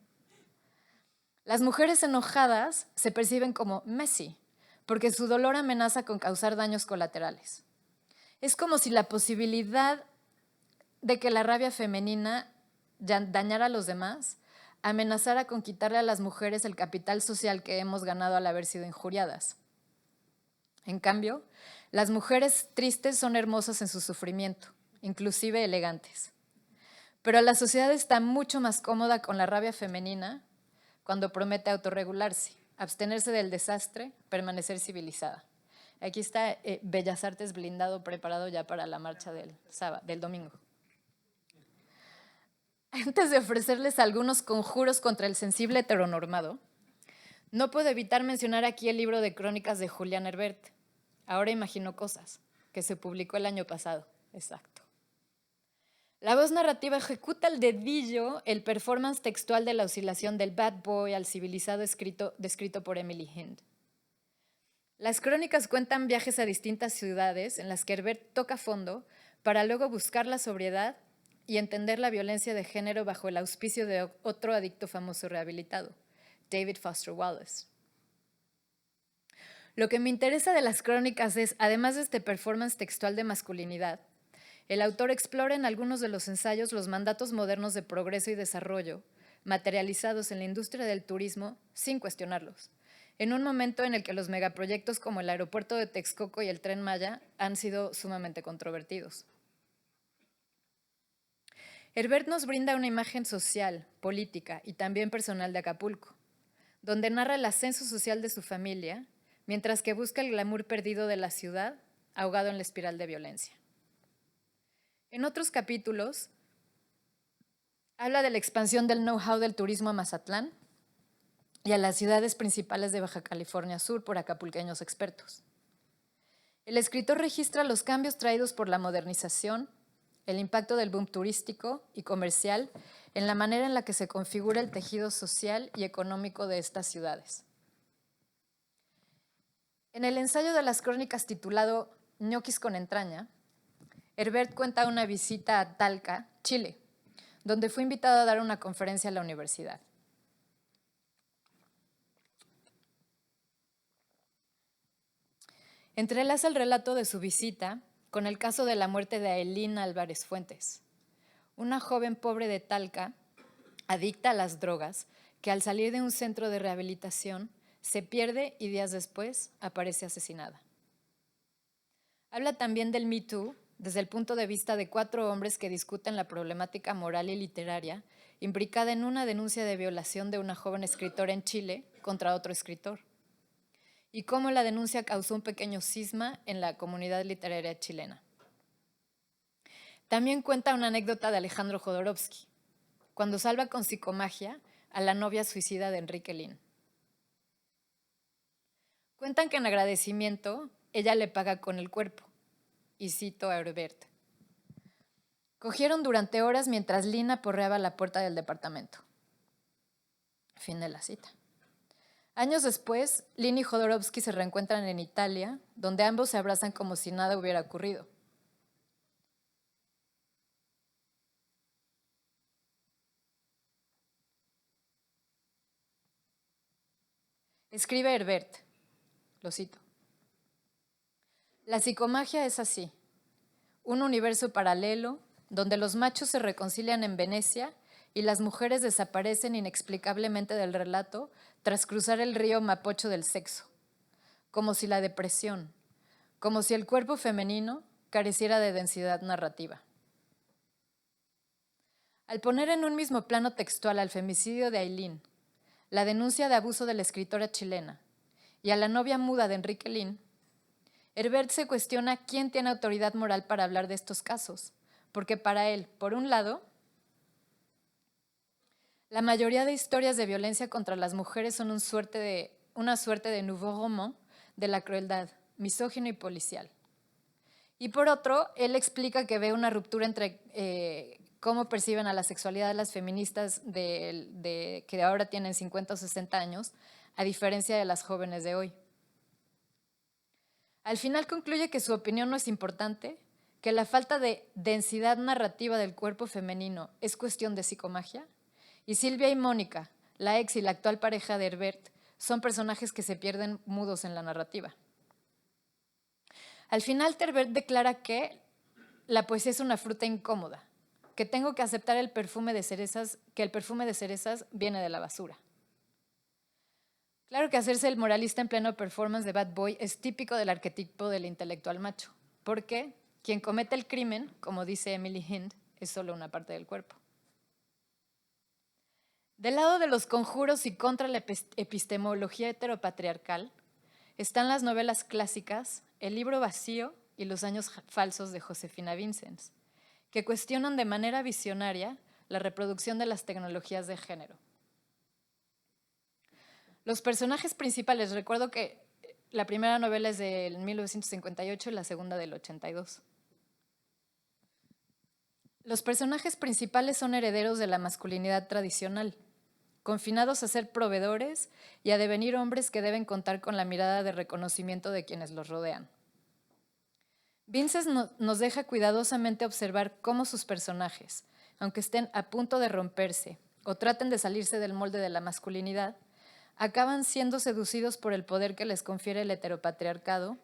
S5: Las mujeres enojadas se perciben como messy, porque su dolor amenaza con causar daños colaterales. Es como si la posibilidad de que la rabia femenina dañara a los demás amenazara con quitarle a las mujeres el capital social que hemos ganado al haber sido injuriadas. En cambio, las mujeres tristes son hermosas en su sufrimiento, inclusive elegantes. Pero la sociedad está mucho más cómoda con la rabia femenina cuando promete autorregularse, abstenerse del desastre, permanecer civilizada. Aquí está Bellas Artes blindado, preparado ya para la marcha del domingo. Antes de ofrecerles algunos conjuros contra el sensible heteronormado, no puedo evitar mencionar aquí el libro de crónicas de Julián Herbert, Ahora imagino cosas, que se publicó el año pasado. Exacto. La voz narrativa ejecuta al dedillo el performance textual de la oscilación del bad boy al civilizado descrito por Emily Hind. Las crónicas cuentan viajes a distintas ciudades en las que Herbert toca fondo para luego buscar la sobriedad y entender la violencia de género bajo el auspicio de otro adicto famoso rehabilitado, David Foster Wallace. Lo que me interesa de las crónicas es, además de este performance textual de masculinidad, el autor explora en algunos de los ensayos los mandatos modernos de progreso y desarrollo, materializados en la industria del turismo sin cuestionarlos, en un momento en el que los megaproyectos como el aeropuerto de Texcoco y el Tren Maya han sido sumamente controvertidos. Herbert nos brinda una imagen social, política y también personal de Acapulco, donde narra el ascenso social de su familia, mientras que busca el glamour perdido de la ciudad, ahogado en la espiral de violencia. En otros capítulos, habla de la expansión del know-how del turismo a Mazatlán y a las ciudades principales de Baja California Sur por acapulqueños expertos. El escritor registra los cambios traídos por la modernización, el impacto del boom turístico y comercial en la manera en la que se configura el tejido social y económico de estas ciudades. En el ensayo de las crónicas titulado Ñoquis con entraña, Herbert cuenta una visita a Talca, Chile, donde fue invitado a dar una conferencia a la universidad. Entrelaza el relato de su visita con el caso de la muerte de Ailín Álvarez Fuentes, una joven pobre de Talca, adicta a las drogas, que al salir de un centro de rehabilitación se pierde y días después aparece asesinada. Habla también del Me Too desde el punto de vista de 4 hombres que discuten la problemática moral y literaria imbricada en una denuncia de violación de una joven escritora en Chile contra otro escritor, y cómo la denuncia causó un pequeño cisma en la comunidad literaria chilena. También cuenta una anécdota de Alejandro Jodorowsky, cuando salva con psicomagia a la novia suicida de Enrique Lihn. Cuentan que en agradecimiento ella le paga con el cuerpo, y cito a Herbert. Cogieron durante horas mientras Lihn aporreaba la puerta del departamento. Fin de la cita. Años después, Lihn y Jodorowsky se reencuentran en Italia, donde ambos se abrazan como si nada hubiera ocurrido. Escribe Herbert, lo cito. La psicomagia es así, un universo paralelo donde los machos se reconcilian en Venecia y las mujeres desaparecen inexplicablemente del relato tras cruzar el río Mapocho del sexo, como si la depresión, como si el cuerpo femenino careciera de densidad narrativa. Al poner en un mismo plano textual al femicidio de Ailín, la denuncia de abuso de la escritora chilena y a la novia muda de Enrique Lihn, Herbert se cuestiona quién tiene autoridad moral para hablar de estos casos, porque para él, por un lado, la mayoría de historias de violencia contra las mujeres son una suerte de nouveau roman de la crueldad, misógino y policial. Y por otro, él explica que ve una ruptura entre cómo perciben a la sexualidad de las feministas que ahora tienen 50 o 60 años, a diferencia de las jóvenes de hoy. Al final concluye que su opinión no es importante, que la falta de densidad narrativa del cuerpo femenino es cuestión de psicomagia, y Silvia y Mónica, la ex y la actual pareja de Herbert, son personajes que se pierden mudos en la narrativa. Al final, Herbert declara que la poesía es una fruta incómoda, que tengo que aceptar que el perfume de cerezas viene de la basura. Claro que hacerse el moralista en pleno performance de Bad Boy es típico del arquetipo del intelectual macho, porque quien comete el crimen, como dice Emily Hind, es solo una parte del cuerpo. Del lado de los conjuros y contra la epistemología heteropatriarcal están las novelas clásicas, El libro vacío y Los años falsos de Josefina Vincenz, que cuestionan de manera visionaria la reproducción de las tecnologías de género. Los personajes principales, recuerdo que la primera novela es del 1958 y la segunda del 82. Los personajes principales son herederos de la masculinidad tradicional, confinados a ser proveedores y a devenir hombres que deben contar con la mirada de reconocimiento de quienes los rodean. Vincenz nos deja cuidadosamente observar cómo sus personajes, aunque estén a punto de romperse o traten de salirse del molde de la masculinidad, acaban siendo seducidos por el poder que les confiere el heteropatriarcado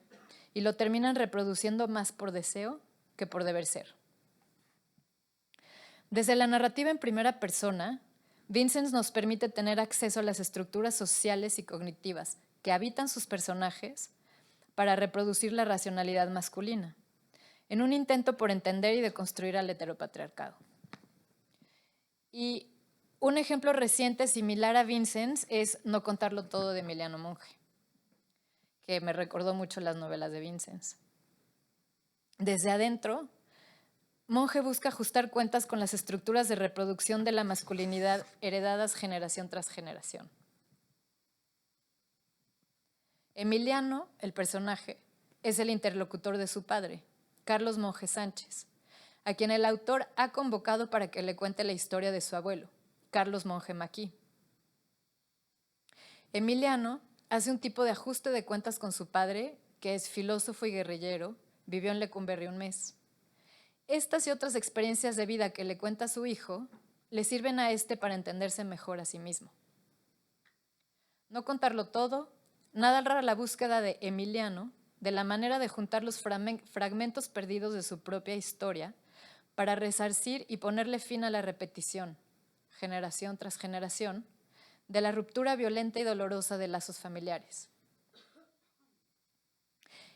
S5: y lo terminan reproduciendo más por deseo que por deber ser. Desde la narrativa en primera persona, Vincenz nos permite tener acceso a las estructuras sociales y cognitivas que habitan sus personajes para reproducir la racionalidad masculina, en un intento por entender y deconstruir al heteropatriarcado. Y un ejemplo reciente similar a Vincenz es No contarlo todo de Emiliano Monge, que me recordó mucho las novelas de Vincenz. Desde adentro, Monge busca ajustar cuentas con las estructuras de reproducción de la masculinidad heredadas generación tras generación. Emiliano, el personaje, es el interlocutor de su padre, Carlos Monge Sánchez, a quien el autor ha convocado para que le cuente la historia de su abuelo, Carlos Monge Maquí. Emiliano hace un tipo de ajuste de cuentas con su padre, que es filósofo y guerrillero, vivió en Lecumberri un mes. Estas y otras experiencias de vida que le cuenta a su hijo le sirven a este para entenderse mejor a sí mismo. No contarlo todo narra la búsqueda de Emiliano de la manera de juntar los fragmentos perdidos de su propia historia para resarcir y ponerle fin a la repetición, generación tras generación, de la ruptura violenta y dolorosa de lazos familiares.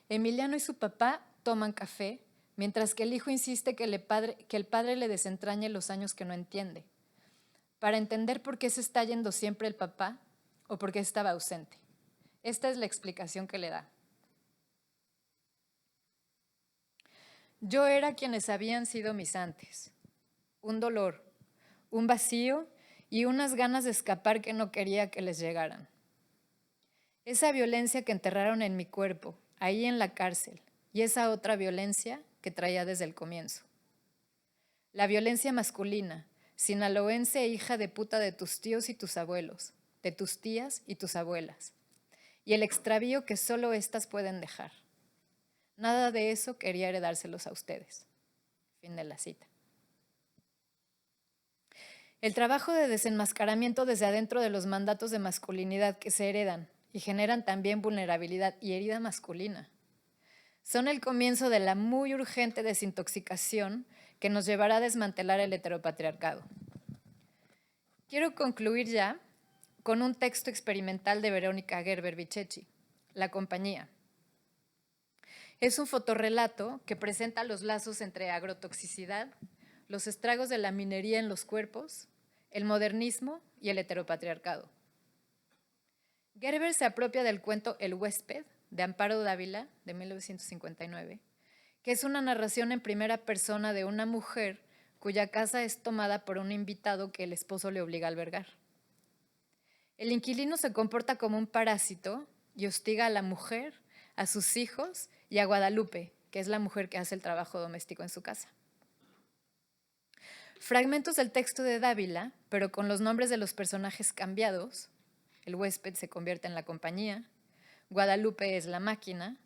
S5: Emiliano y su papá toman café, mientras que el hijo insiste que el padre le desentrañe los años que no entiende, para entender por qué se está yendo siempre el papá o por qué estaba ausente. Esta es la explicación que le da. Yo era quienes habían sido mis antes, un dolor, un vacío y unas ganas de escapar que no quería que les llegaran. Esa violencia que enterraron en mi cuerpo, ahí en la cárcel, y esa otra violencia que traía desde el comienzo. La violencia masculina, sinaloense e hija de puta de tus tíos y tus abuelos, de tus tías y tus abuelas, y el extravío que solo éstas pueden dejar. Nada de eso quería heredárselos a ustedes. Fin de la cita. El trabajo de desenmascaramiento desde adentro de los mandatos de masculinidad que se heredan y generan también vulnerabilidad y herida masculina son el comienzo de la muy urgente desintoxicación que nos llevará a desmantelar el heteropatriarcado. Quiero concluir ya con un texto experimental de Verónica Gerber-Vichechi, La compañía. Es un fotorrelato que presenta los lazos entre agrotoxicidad, los estragos de la minería en los cuerpos, el modernismo y el heteropatriarcado. Gerber se apropia del cuento El huésped, de Amparo Dávila, de 1959, que es una narración en primera persona de una mujer cuya casa es tomada por un invitado que el esposo le obliga a albergar. El inquilino se comporta como un parásito y hostiga a la mujer, a sus hijos y a Guadalupe, que es la mujer que hace el trabajo doméstico en su casa. Fragmentos del texto de Dávila, pero con los nombres de los personajes cambiados. El huésped se convierte en la compañía, Guadalupe es la máquina,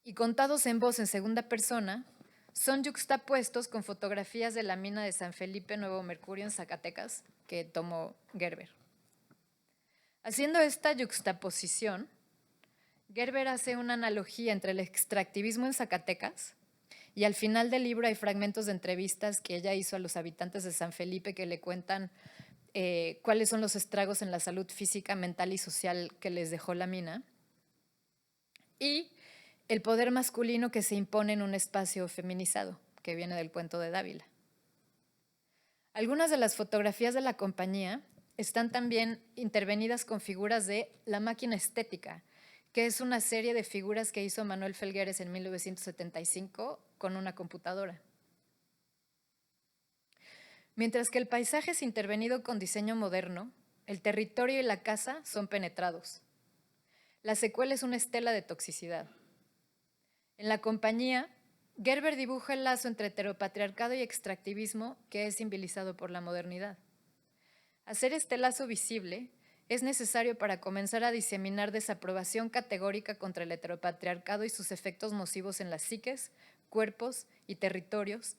S5: y contados en voz en segunda persona, son yuxtapuestos con fotografías de la mina de San Felipe, Nuevo Mercurio, en Zacatecas, que tomó Gerber. Haciendo esta yuxtaposición, Gerber hace una analogía entre el extractivismo en Zacatecas y al final del libro hay fragmentos de entrevistas que ella hizo a los habitantes de San Felipe que le cuentan cuáles son los estragos en la salud física, mental y social que les dejó la mina, y el poder masculino que se impone en un espacio feminizado, que viene del cuento de Dávila. Algunas de las fotografías de la compañía están también intervenidas con figuras de La máquina estética, que es una serie de figuras que hizo Manuel Felgueres en 1975 con una computadora. Mientras que el paisaje es intervenido con diseño moderno, el territorio y la casa son penetrados. La secuela es una estela de toxicidad. En la compañía, Gerber dibuja el lazo entre heteropatriarcado y extractivismo que es simbolizado por la modernidad. Hacer este lazo visible es necesario para comenzar a diseminar desaprobación categórica contra el heteropatriarcado y sus efectos nocivos en las psiques, cuerpos y territorios,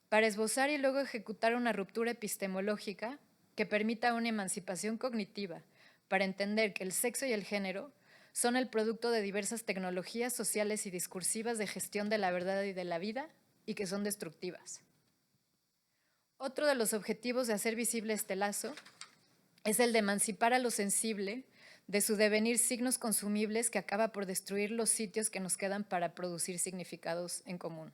S5: para esbozar y luego ejecutar una ruptura epistemológica que permita una emancipación cognitiva, para entender que el sexo y el género son el producto de diversas tecnologías sociales y discursivas de gestión de la verdad y de la vida y que son destructivas. Otro de los objetivos de hacer visible este lazo es el de emancipar a lo sensible de su devenir signos consumibles que acaba por destruir los sitios que nos quedan para producir significados en común.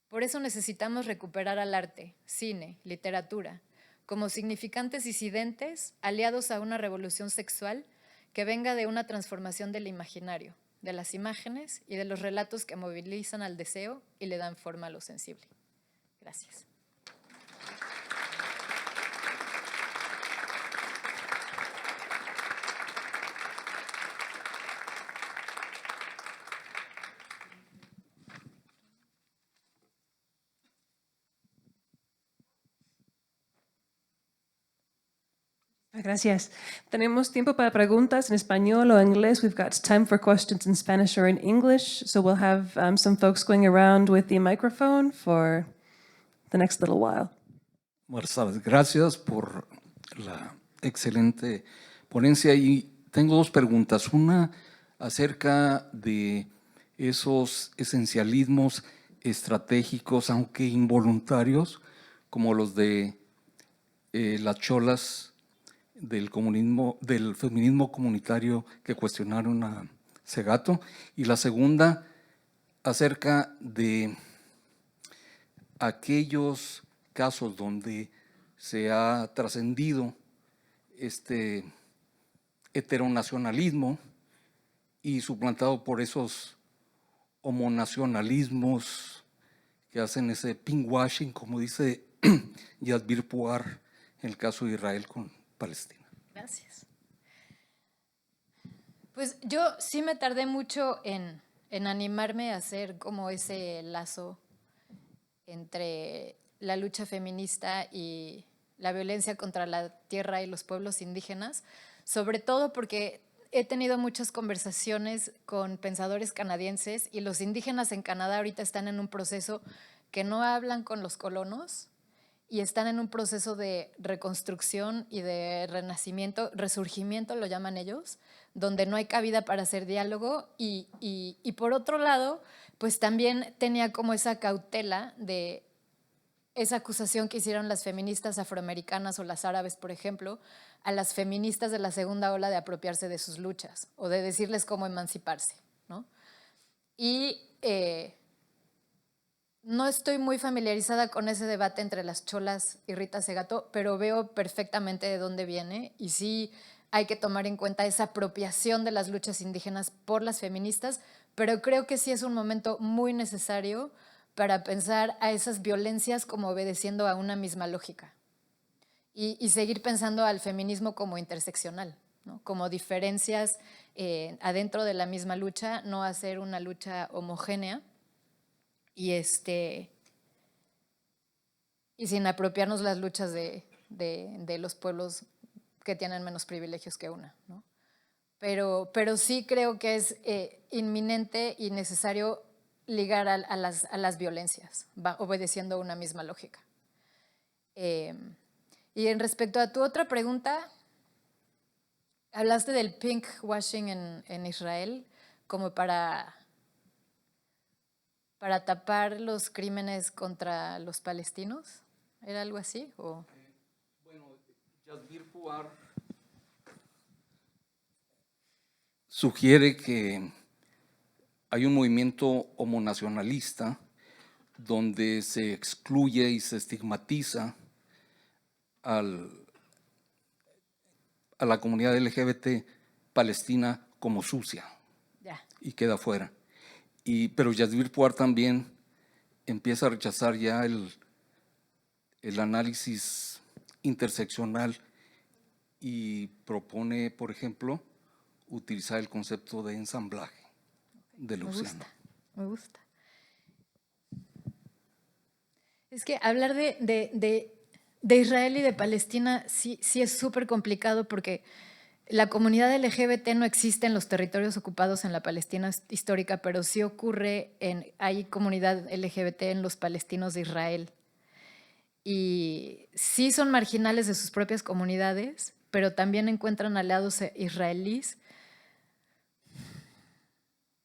S5: Por eso necesitamos recuperar al arte, cine, literatura, como significantes disidentes aliados a una revolución sexual que venga de una transformación del imaginario, de las imágenes y de los relatos que movilizan al deseo y le dan forma a lo sensible. Gracias.
S2: Gracias. Tenemos tiempo para preguntas en español o inglés. We've got time for questions in Spanish or in English. So we'll have some folks going around with the microphone for the next little while.
S6: Buenas tardes. Gracias por la excelente ponencia. Y tengo dos preguntas. Una acerca de esos esencialismos estratégicos, aunque involuntarios, como los de las cholas del comunismo, del feminismo comunitario que cuestionaron a Segato. Y la segunda acerca de aquellos casos donde se ha trascendido este heteronacionalismo y suplantado por esos homonacionalismos que hacen ese pinkwashing, como dice Yasbir Puar, en el caso de Israel con Palestina.
S5: Gracias. Pues yo sí me tardé mucho en animarme a hacer como ese lazo entre la lucha feminista y la violencia contra la tierra y los pueblos indígenas, sobre todo porque he tenido muchas conversaciones con pensadores canadienses y los indígenas en Canadá ahorita están en un proceso que no hablan con los colonos y están en un proceso de reconstrucción y de renacimiento, resurgimiento lo llaman ellos, donde no hay cabida para hacer diálogo y por otro lado, pues también tenía como esa cautela de esa acusación que hicieron las feministas afroamericanas o las árabes, por ejemplo, a las feministas de la segunda ola de apropiarse de sus luchas o de decirles cómo emanciparse, ¿no? Y no estoy muy familiarizada con ese debate entre las cholas y Rita Segato, pero veo perfectamente de dónde viene y sí hay que tomar en cuenta esa apropiación de las luchas indígenas por las feministas, pero creo que sí es un momento muy necesario para pensar a esas violencias como obedeciendo a una misma lógica. y seguir pensando al feminismo como interseccional, ¿no? Como diferencias adentro de la misma lucha, no hacer una lucha homogénea y, y sin apropiarnos las luchas de los pueblos que tienen menos privilegios que una, ¿no? Pero sí creo que es inminente y necesario ligar a las violencias, obedeciendo una misma lógica. Y en respecto a tu otra pregunta, hablaste del pink washing en Israel como para tapar los crímenes contra los palestinos. ¿Era algo así? ¿O?
S6: Bueno, Yasbir Puar sugiere que hay un movimiento homonacionalista donde se excluye y se estigmatiza a la comunidad LGBT palestina como sucia
S5: Ya.
S6: y queda fuera. Pero Yasbir Puar también empieza a rechazar ya el análisis interseccional y propone, por ejemplo, utilizar el concepto de ensamblaje de Luciano.
S5: Me gusta. Es que hablar de Israel y de Palestina sí es súper complicado porque la comunidad LGBT no existe en los territorios ocupados en la Palestina histórica, pero sí ocurre hay comunidad LGBT en los palestinos de Israel. Y sí son marginales de sus propias comunidades, pero también encuentran aliados israelíes.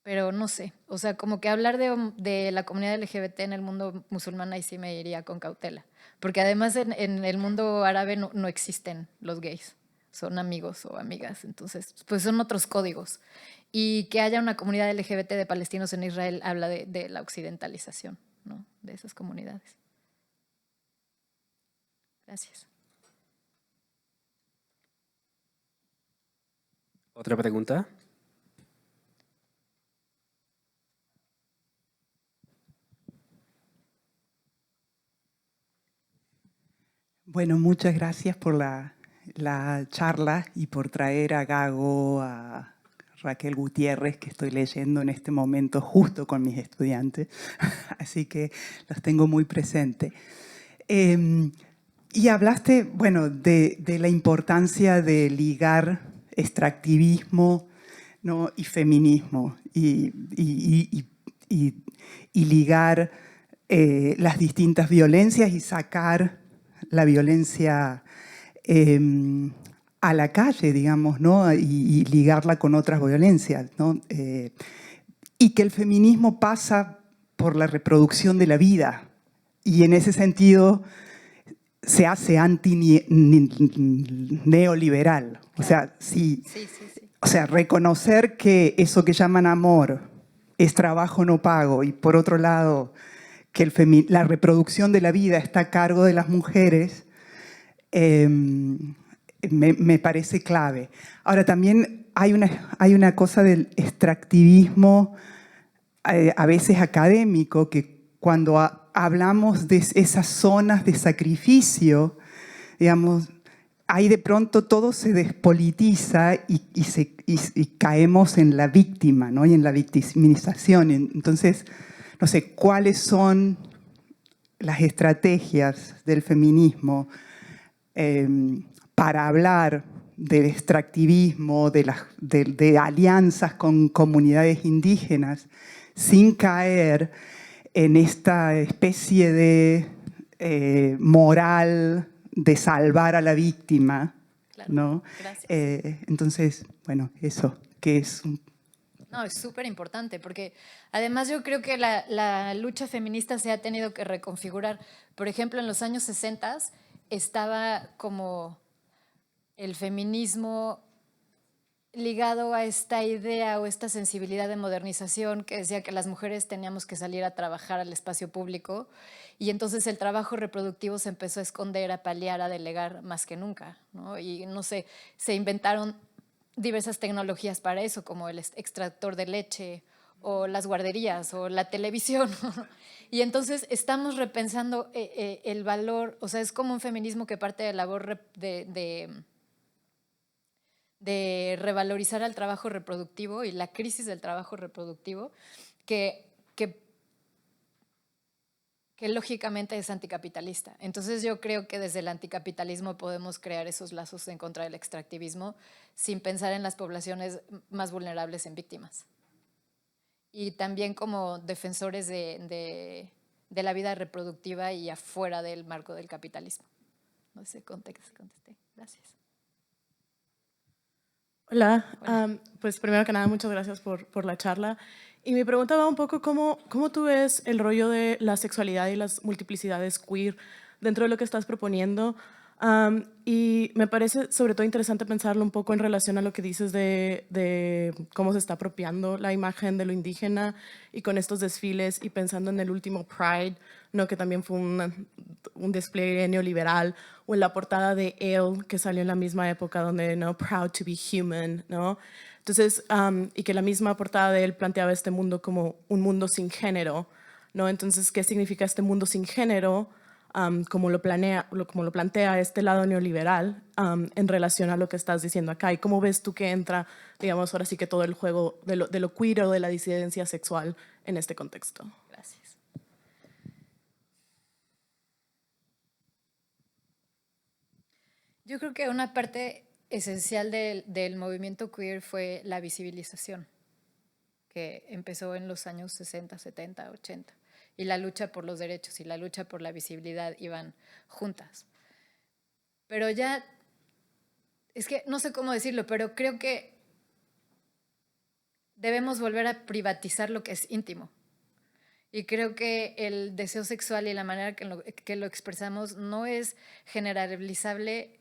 S5: Pero no sé, o sea, como que hablar de la comunidad LGBT en el mundo musulmán ahí sí me iría con cautela. Porque además en el mundo árabe no existen los gays, son amigos o amigas, entonces pues son otros códigos. Y que haya una comunidad LGBT de palestinos en Israel habla de la occidentalización, ¿no? De esas comunidades. Gracias.
S7: ¿Otra pregunta?
S8: Bueno, muchas gracias por la charla y por traer a Gago, a Raquel Gutiérrez, que estoy leyendo en este momento justo con mis estudiantes, así que los tengo muy presentes. Y hablaste, bueno, de la importancia de ligar extractivismo, ¿no? Y feminismo, y ligar las distintas violencias y sacar la violencia a la calle, digamos, ¿no? Y ligarla con otras violencias, ¿no? Y que el feminismo pasa por la reproducción de la vida. Y en ese sentido se hace anti-neoliberal. O sea, sí. O sea, reconocer que eso que llaman amor es trabajo no pago y por otro lado que la reproducción de la vida está a cargo de las mujeres, me parece clave. Ahora, también hay una cosa del extractivismo a veces académico, que cuando hablamos de esas zonas de sacrificio, digamos, ahí de pronto todo se despolitiza y caemos en la víctima, ¿no? Y en la victimización. Entonces, no sé, ¿cuáles son las estrategias del feminismo para hablar del extractivismo, de alianzas con comunidades indígenas, sin caer en esta especie de moral de salvar a la víctima?
S5: Claro,
S8: ¿no?
S5: gracias.
S8: Entonces, bueno, eso, que es un...
S5: No, es súper importante porque además yo creo que la lucha feminista se ha tenido que reconfigurar. Por ejemplo, en los años 60 estaba como el feminismo ligado a esta idea o esta sensibilidad de modernización que decía que las mujeres teníamos que salir a trabajar al espacio público y entonces el trabajo reproductivo se empezó a esconder, a paliar, a delegar más que nunca, ¿no? Y no sé, se inventaron diversas tecnologías para eso, como el extractor de leche o las guarderías o la televisión. Y entonces estamos repensando el valor, o sea, es como un feminismo que parte de la labor de revalorizar al trabajo reproductivo y la crisis del trabajo reproductivo, que lógicamente es anticapitalista. Entonces yo creo que desde el anticapitalismo podemos crear esos lazos en contra del extractivismo sin pensar en las poblaciones más vulnerables en víctimas. Y también como defensores de la vida reproductiva y afuera del marco del capitalismo. No sé, contesté. Gracias.
S7: Hola, pues primero que nada, muchas gracias por la charla. Y mi pregunta va un poco cómo tú ves el rollo de la sexualidad y las multiplicidades queer dentro de lo que estás proponiendo. Y me parece sobre todo interesante pensarlo un poco en relación a lo que dices de cómo se está apropiando la imagen de lo indígena y con estos desfiles y pensando en el último Pride, ¿no? Que también fue un despliegue neoliberal, o en la portada de Elle, que salió en la misma época, donde, ¿no? Proud to be human, ¿no? Entonces, y que la misma portada de él planteaba este mundo como un mundo sin género, ¿no? Entonces, ¿qué significa este mundo sin género? Como lo plantea este lado neoliberal en relación a lo que estás diciendo acá. ¿Y cómo ves tú que entra, digamos, ahora sí que todo el juego de lo queer o de la disidencia sexual en este contexto?
S5: Gracias. Yo creo que una parte esencial del movimiento queer fue la visibilización, que empezó en los años 60, 70, 80. Y la lucha por los derechos y la lucha por la visibilidad iban juntas. Pero ya, es que no sé cómo decirlo, pero creo que debemos volver a privatizar lo que es íntimo. Y creo que el deseo sexual y la manera que lo expresamos no es generalizable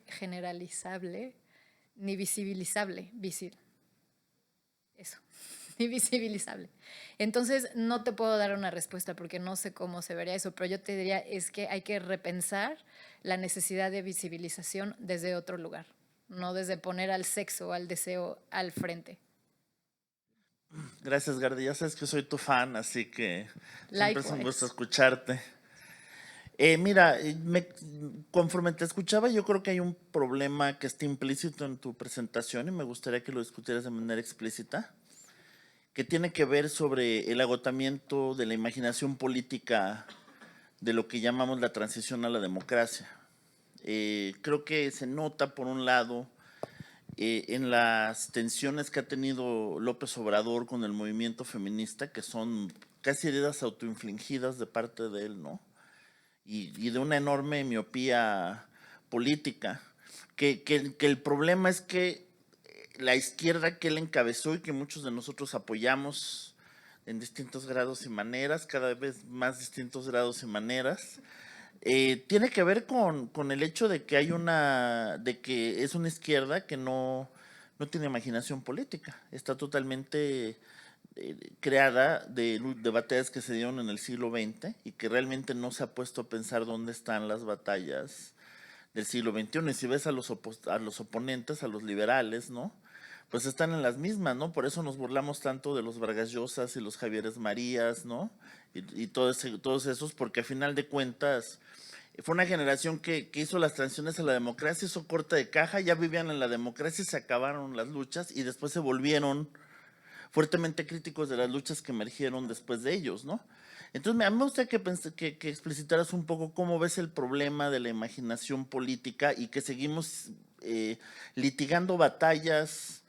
S5: ni visibilizable. Eso, ni visibilizable. Entonces, no te puedo dar una respuesta porque no sé cómo se vería eso, pero yo te diría es que hay que repensar la necesidad de visibilización desde otro lugar, no desde poner al sexo o al deseo al frente.
S9: Gracias, Gardi. Ya sabes que soy tu fan, así que siempre es un
S5: Likewise.
S9: gusto escucharte. Mira, conforme te escuchaba, yo creo que hay un problema que está implícito en tu presentación y me gustaría que lo discutieras de manera explícita, que tiene que ver sobre el agotamiento de la imaginación política de lo que llamamos la transición a la democracia. Creo que se nota, por un lado, en las tensiones que ha tenido López Obrador con el movimiento feminista, que son casi heridas autoinfligidas de parte de él, ¿no? Y de una enorme miopía política, que el problema es que la izquierda que él encabezó y que muchos de nosotros apoyamos en distintos grados y maneras, cada vez más distintos grados y maneras, tiene que ver con el hecho de que de que es una izquierda que no tiene imaginación política, está totalmente creada de batallas que se dieron en el siglo XX y que realmente no se ha puesto a pensar dónde están las batallas del siglo XXI. Y si ves a los oponentes, a los liberales, ¿no? Pues están en las mismas, ¿no? Por eso nos burlamos tanto de los Vargas Llosas y los Javieres Marías, ¿no? Y todos esos, porque a final de cuentas fue una generación que hizo las transiciones a la democracia, hizo corta de caja, ya vivían en la democracia y se acabaron las luchas y después se volvieron fuertemente críticos de las luchas que emergieron después de ellos, ¿no? Entonces, a mí me gustaría que explicitaras un poco cómo ves el problema de la imaginación política y que seguimos litigando batallas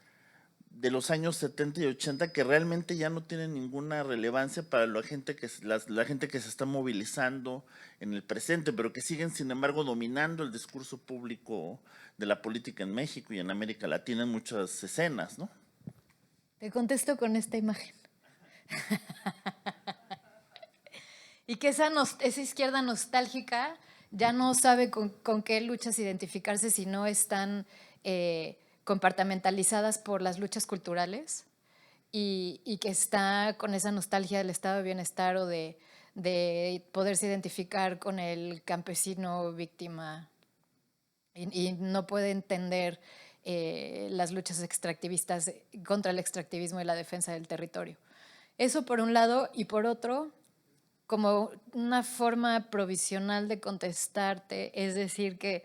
S9: de los años 70 y 80 que realmente ya no tienen ninguna relevancia para la gente que se está movilizando en el presente, pero que siguen, sin embargo, dominando el discurso público de la política en México y en América Latina en muchas escenas, ¿no?
S5: Te contesto con esta imagen. Y que esa izquierda nostálgica ya no sabe con qué luchas identificarse si no están compartimentalizadas por las luchas culturales y que está con esa nostalgia del estado de bienestar o de poderse identificar con el campesino víctima y no puede entender las luchas extractivistas contra el extractivismo y la defensa del territorio. Eso por un lado, y por otro, como una forma provisional de contestarte, es decir, que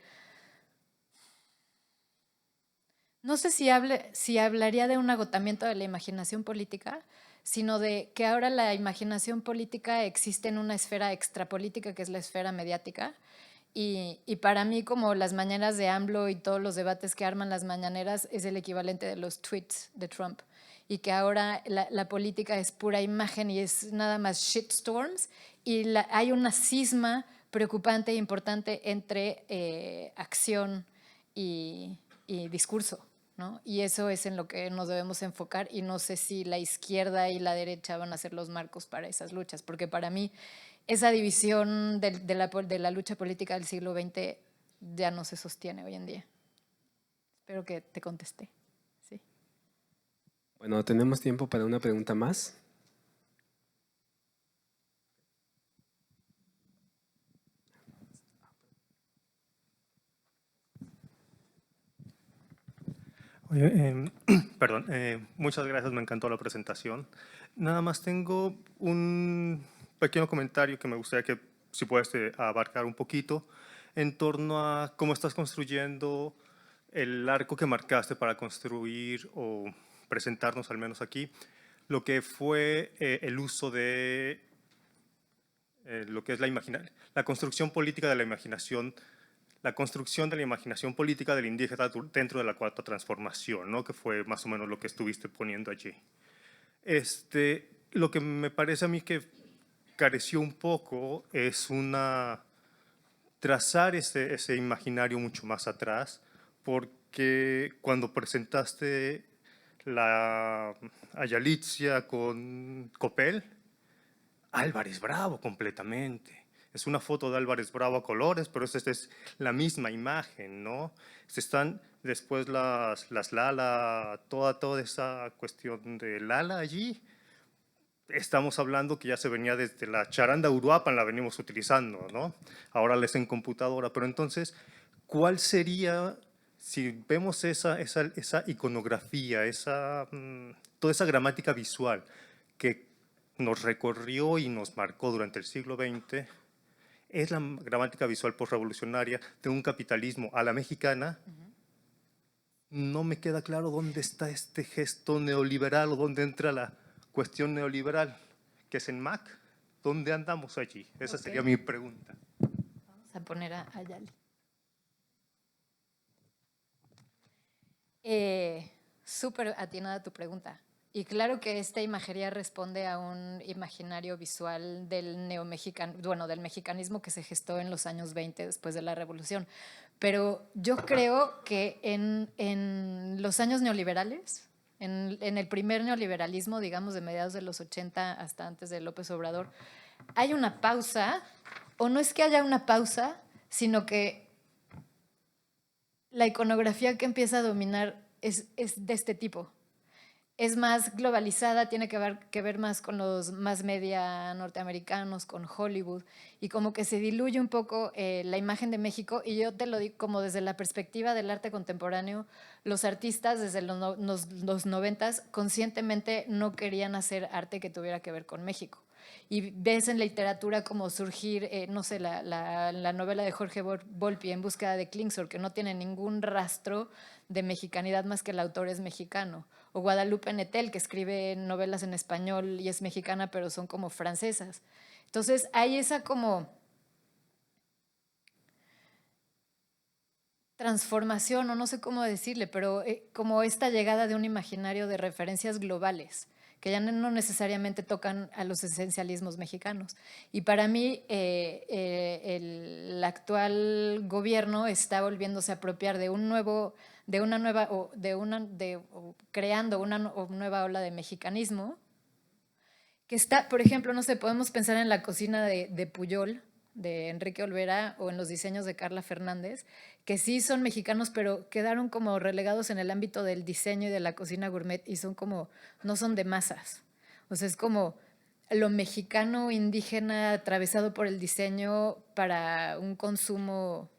S5: no sé si hablaría de un agotamiento de la imaginación política, sino de que ahora la imaginación política existe en una esfera extrapolítica, que es la esfera mediática. Y para mí, como las mañaneras de AMLO y todos los debates que arman las mañaneras es el equivalente de los tweets de Trump. Y que ahora la política es pura imagen y es nada más shitstorms. Y hay una cisma preocupante e importante entre acción y discurso, ¿no? Y eso es en lo que nos debemos enfocar, y no sé si la izquierda y la derecha van a ser los marcos para esas luchas, porque para mí esa división de la lucha política del siglo XX ya no se sostiene hoy en día. Espero que te contesté. Sí.
S10: Bueno, tenemos tiempo para una pregunta más.
S11: Oye, perdón, muchas gracias, me encantó la presentación. Nada más tengo un pequeño comentario que me gustaría que, si puedes, abarcar un poquito en torno a cómo estás construyendo el arco que marcaste para construir o presentarnos, al menos aquí, lo que fue el uso de lo que es la construcción política de la imaginación, la construcción de la imaginación política del indígena dentro de la Cuarta Transformación, ¿no? Que fue más o menos lo que estuviste poniendo allí. Lo que me parece a mí que careció un poco es trazar ese imaginario mucho más atrás, porque cuando presentaste a Yalitza con Copel, Álvarez Bravo completamente. Es una foto de Álvarez Bravo a colores, pero esta es la misma imagen, ¿no? Están después las Lala, toda esa cuestión de Lala allí. Estamos hablando que ya se venía desde la charanda Uruapan, la venimos utilizando, ¿no? Ahora la es en computadora, pero entonces, ¿cuál sería, si vemos esa iconografía, toda esa gramática visual que nos recorrió y nos marcó durante el siglo XX, es la gramática visual postrevolucionaria de un capitalismo a la mexicana? No me queda claro dónde está este gesto neoliberal o dónde entra la cuestión neoliberal, que es en Mac. ¿Dónde andamos allí? Esa sería mi pregunta.
S5: Vamos a poner a Yali. Súper atinada tu pregunta. Y claro que esta imagería responde a un imaginario visual del del mexicanismo que se gestó en los años 20 después de la Revolución. Pero yo creo que en los años neoliberales, en el primer neoliberalismo, digamos de mediados de los 80 hasta antes de López Obrador, hay una pausa, o no es que haya una pausa, sino que la iconografía que empieza a dominar es de este tipo. Es más globalizada, tiene que ver más con los más media norteamericanos, con Hollywood, y como que se diluye un poco la imagen de México. Y yo te lo digo como desde la perspectiva del arte contemporáneo, los artistas desde los 90s conscientemente no querían hacer arte que tuviera que ver con México. Y ves en la literatura como surgir, no sé, la novela de Jorge Volpi, En búsqueda de Klingsor, que no tiene ningún rastro de mexicanidad más que el autor es mexicano. O Guadalupe Nettel, que escribe novelas en español y es mexicana, pero son como francesas. Entonces hay esa como transformación, o no sé cómo decirle, pero como esta llegada de un imaginario de referencias globales, que ya no necesariamente tocan a los esencialismos mexicanos. Y para mí, el actual gobierno está volviéndose a apropiar creando una nueva ola de mexicanismo, que está, por ejemplo, no sé, podemos pensar en la cocina de Pujol, de Enrique Olvera, o en los diseños de Carla Fernández, que sí son mexicanos, pero quedaron como relegados en el ámbito del diseño y de la cocina gourmet, y son como, no son de masas. O sea, es como lo mexicano indígena atravesado por el diseño para un consumo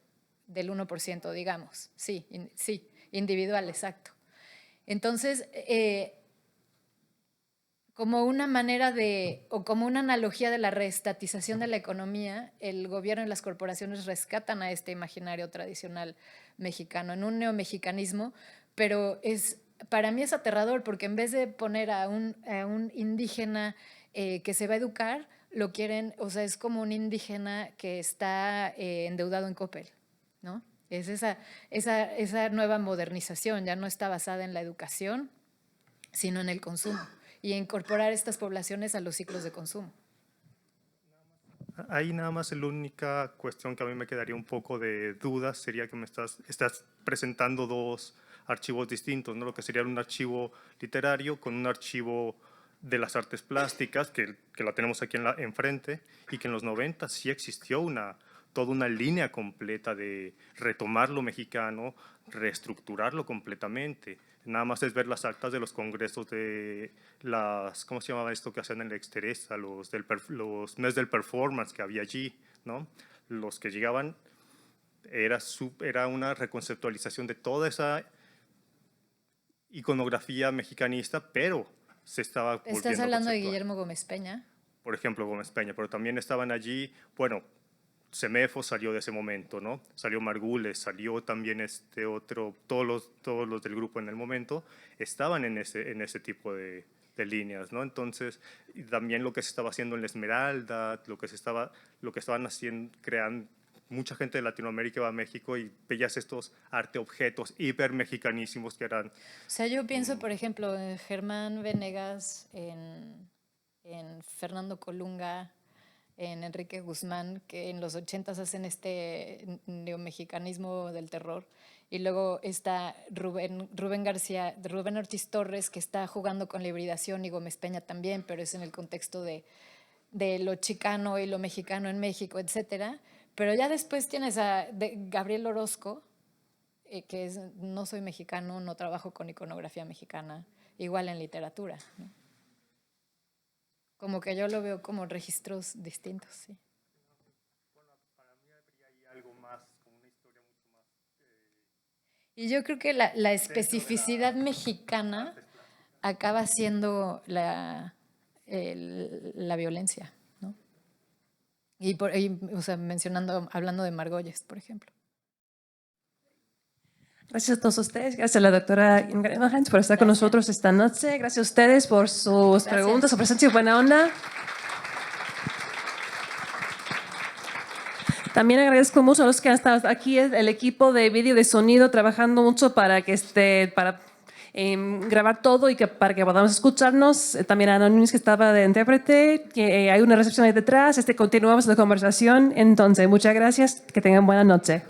S5: del 1%, digamos. Sí, individual, exacto. Entonces, como una manera o como una analogía de la reestatización de la economía, el gobierno y las corporaciones rescatan a este imaginario tradicional mexicano, en un neomexicanismo, pero para mí es aterrador porque en vez de poner a un indígena que se va a educar, lo quieren, o sea, es como un indígena que está endeudado en Coppel, ¿no? Es esa nueva modernización, ya no está basada en la educación, sino en el consumo y incorporar estas poblaciones a los ciclos de consumo.
S11: Ahí nada más la única cuestión que a mí me quedaría un poco de duda sería que estás presentando dos archivos distintos, ¿no? Lo que sería un archivo literario con un archivo de las artes plásticas, que la tenemos aquí enfrente, y que en los 90 sí existió toda una línea completa de retomar lo mexicano, reestructurarlo completamente. Nada más es ver las actas de los congresos de ¿cómo se llamaba esto que hacían en la Exteresa? Los mes del performance que había allí, ¿no? Los que llegaban, era una reconceptualización de toda esa iconografía mexicanista, pero se estaba volviendo
S5: ¿Estás hablando de
S11: conceptual.
S5: Guillermo Gómez Peña?
S11: Por ejemplo, Gómez Peña, pero también estaban allí, bueno, Semefo salió de ese momento, ¿no? Salió Margules, salió también todos los del grupo en el momento, estaban en ese tipo de líneas, ¿no? Entonces, y también lo que se estaba haciendo en la Esmeralda, lo que estaban haciendo, creando, mucha gente de Latinoamérica iba a México y veías estos arteobjetos hipermexicanísimos que eran...
S5: O sea, yo pienso, por ejemplo, en Germán Venegas, en Fernando Colunga, en Enrique Guzmán, que en los 80s hacen este neomexicanismo del terror. Y luego está Rubén Ortiz Torres, que está jugando con la hibridación, y Gómez Peña también, pero es en el contexto de lo chicano y lo mexicano en México, etcétera. Pero ya después tienes a Gabriel Orozco, que es no soy mexicano, no trabajo con iconografía mexicana, igual en literatura, ¿no? Como que yo lo veo como registros distintos, sí. Y yo creo que la especificidad mexicana acaba siendo la violencia, ¿no? O sea, hablando de Margolles, por ejemplo.
S2: Gracias a todos ustedes. Gracias a la doctora Ingrid Edelhans por estar con nosotros esta noche. Gracias a ustedes por sus preguntas, su presencia y buena onda. También agradezco mucho a los que han estado aquí, el equipo de vídeo y de sonido, trabajando mucho para grabar todo y para que podamos escucharnos. También a Anónimos, que estaba de intérprete, que hay una recepción ahí detrás. Continuamos la conversación. Entonces, muchas gracias. Que tengan buena noche.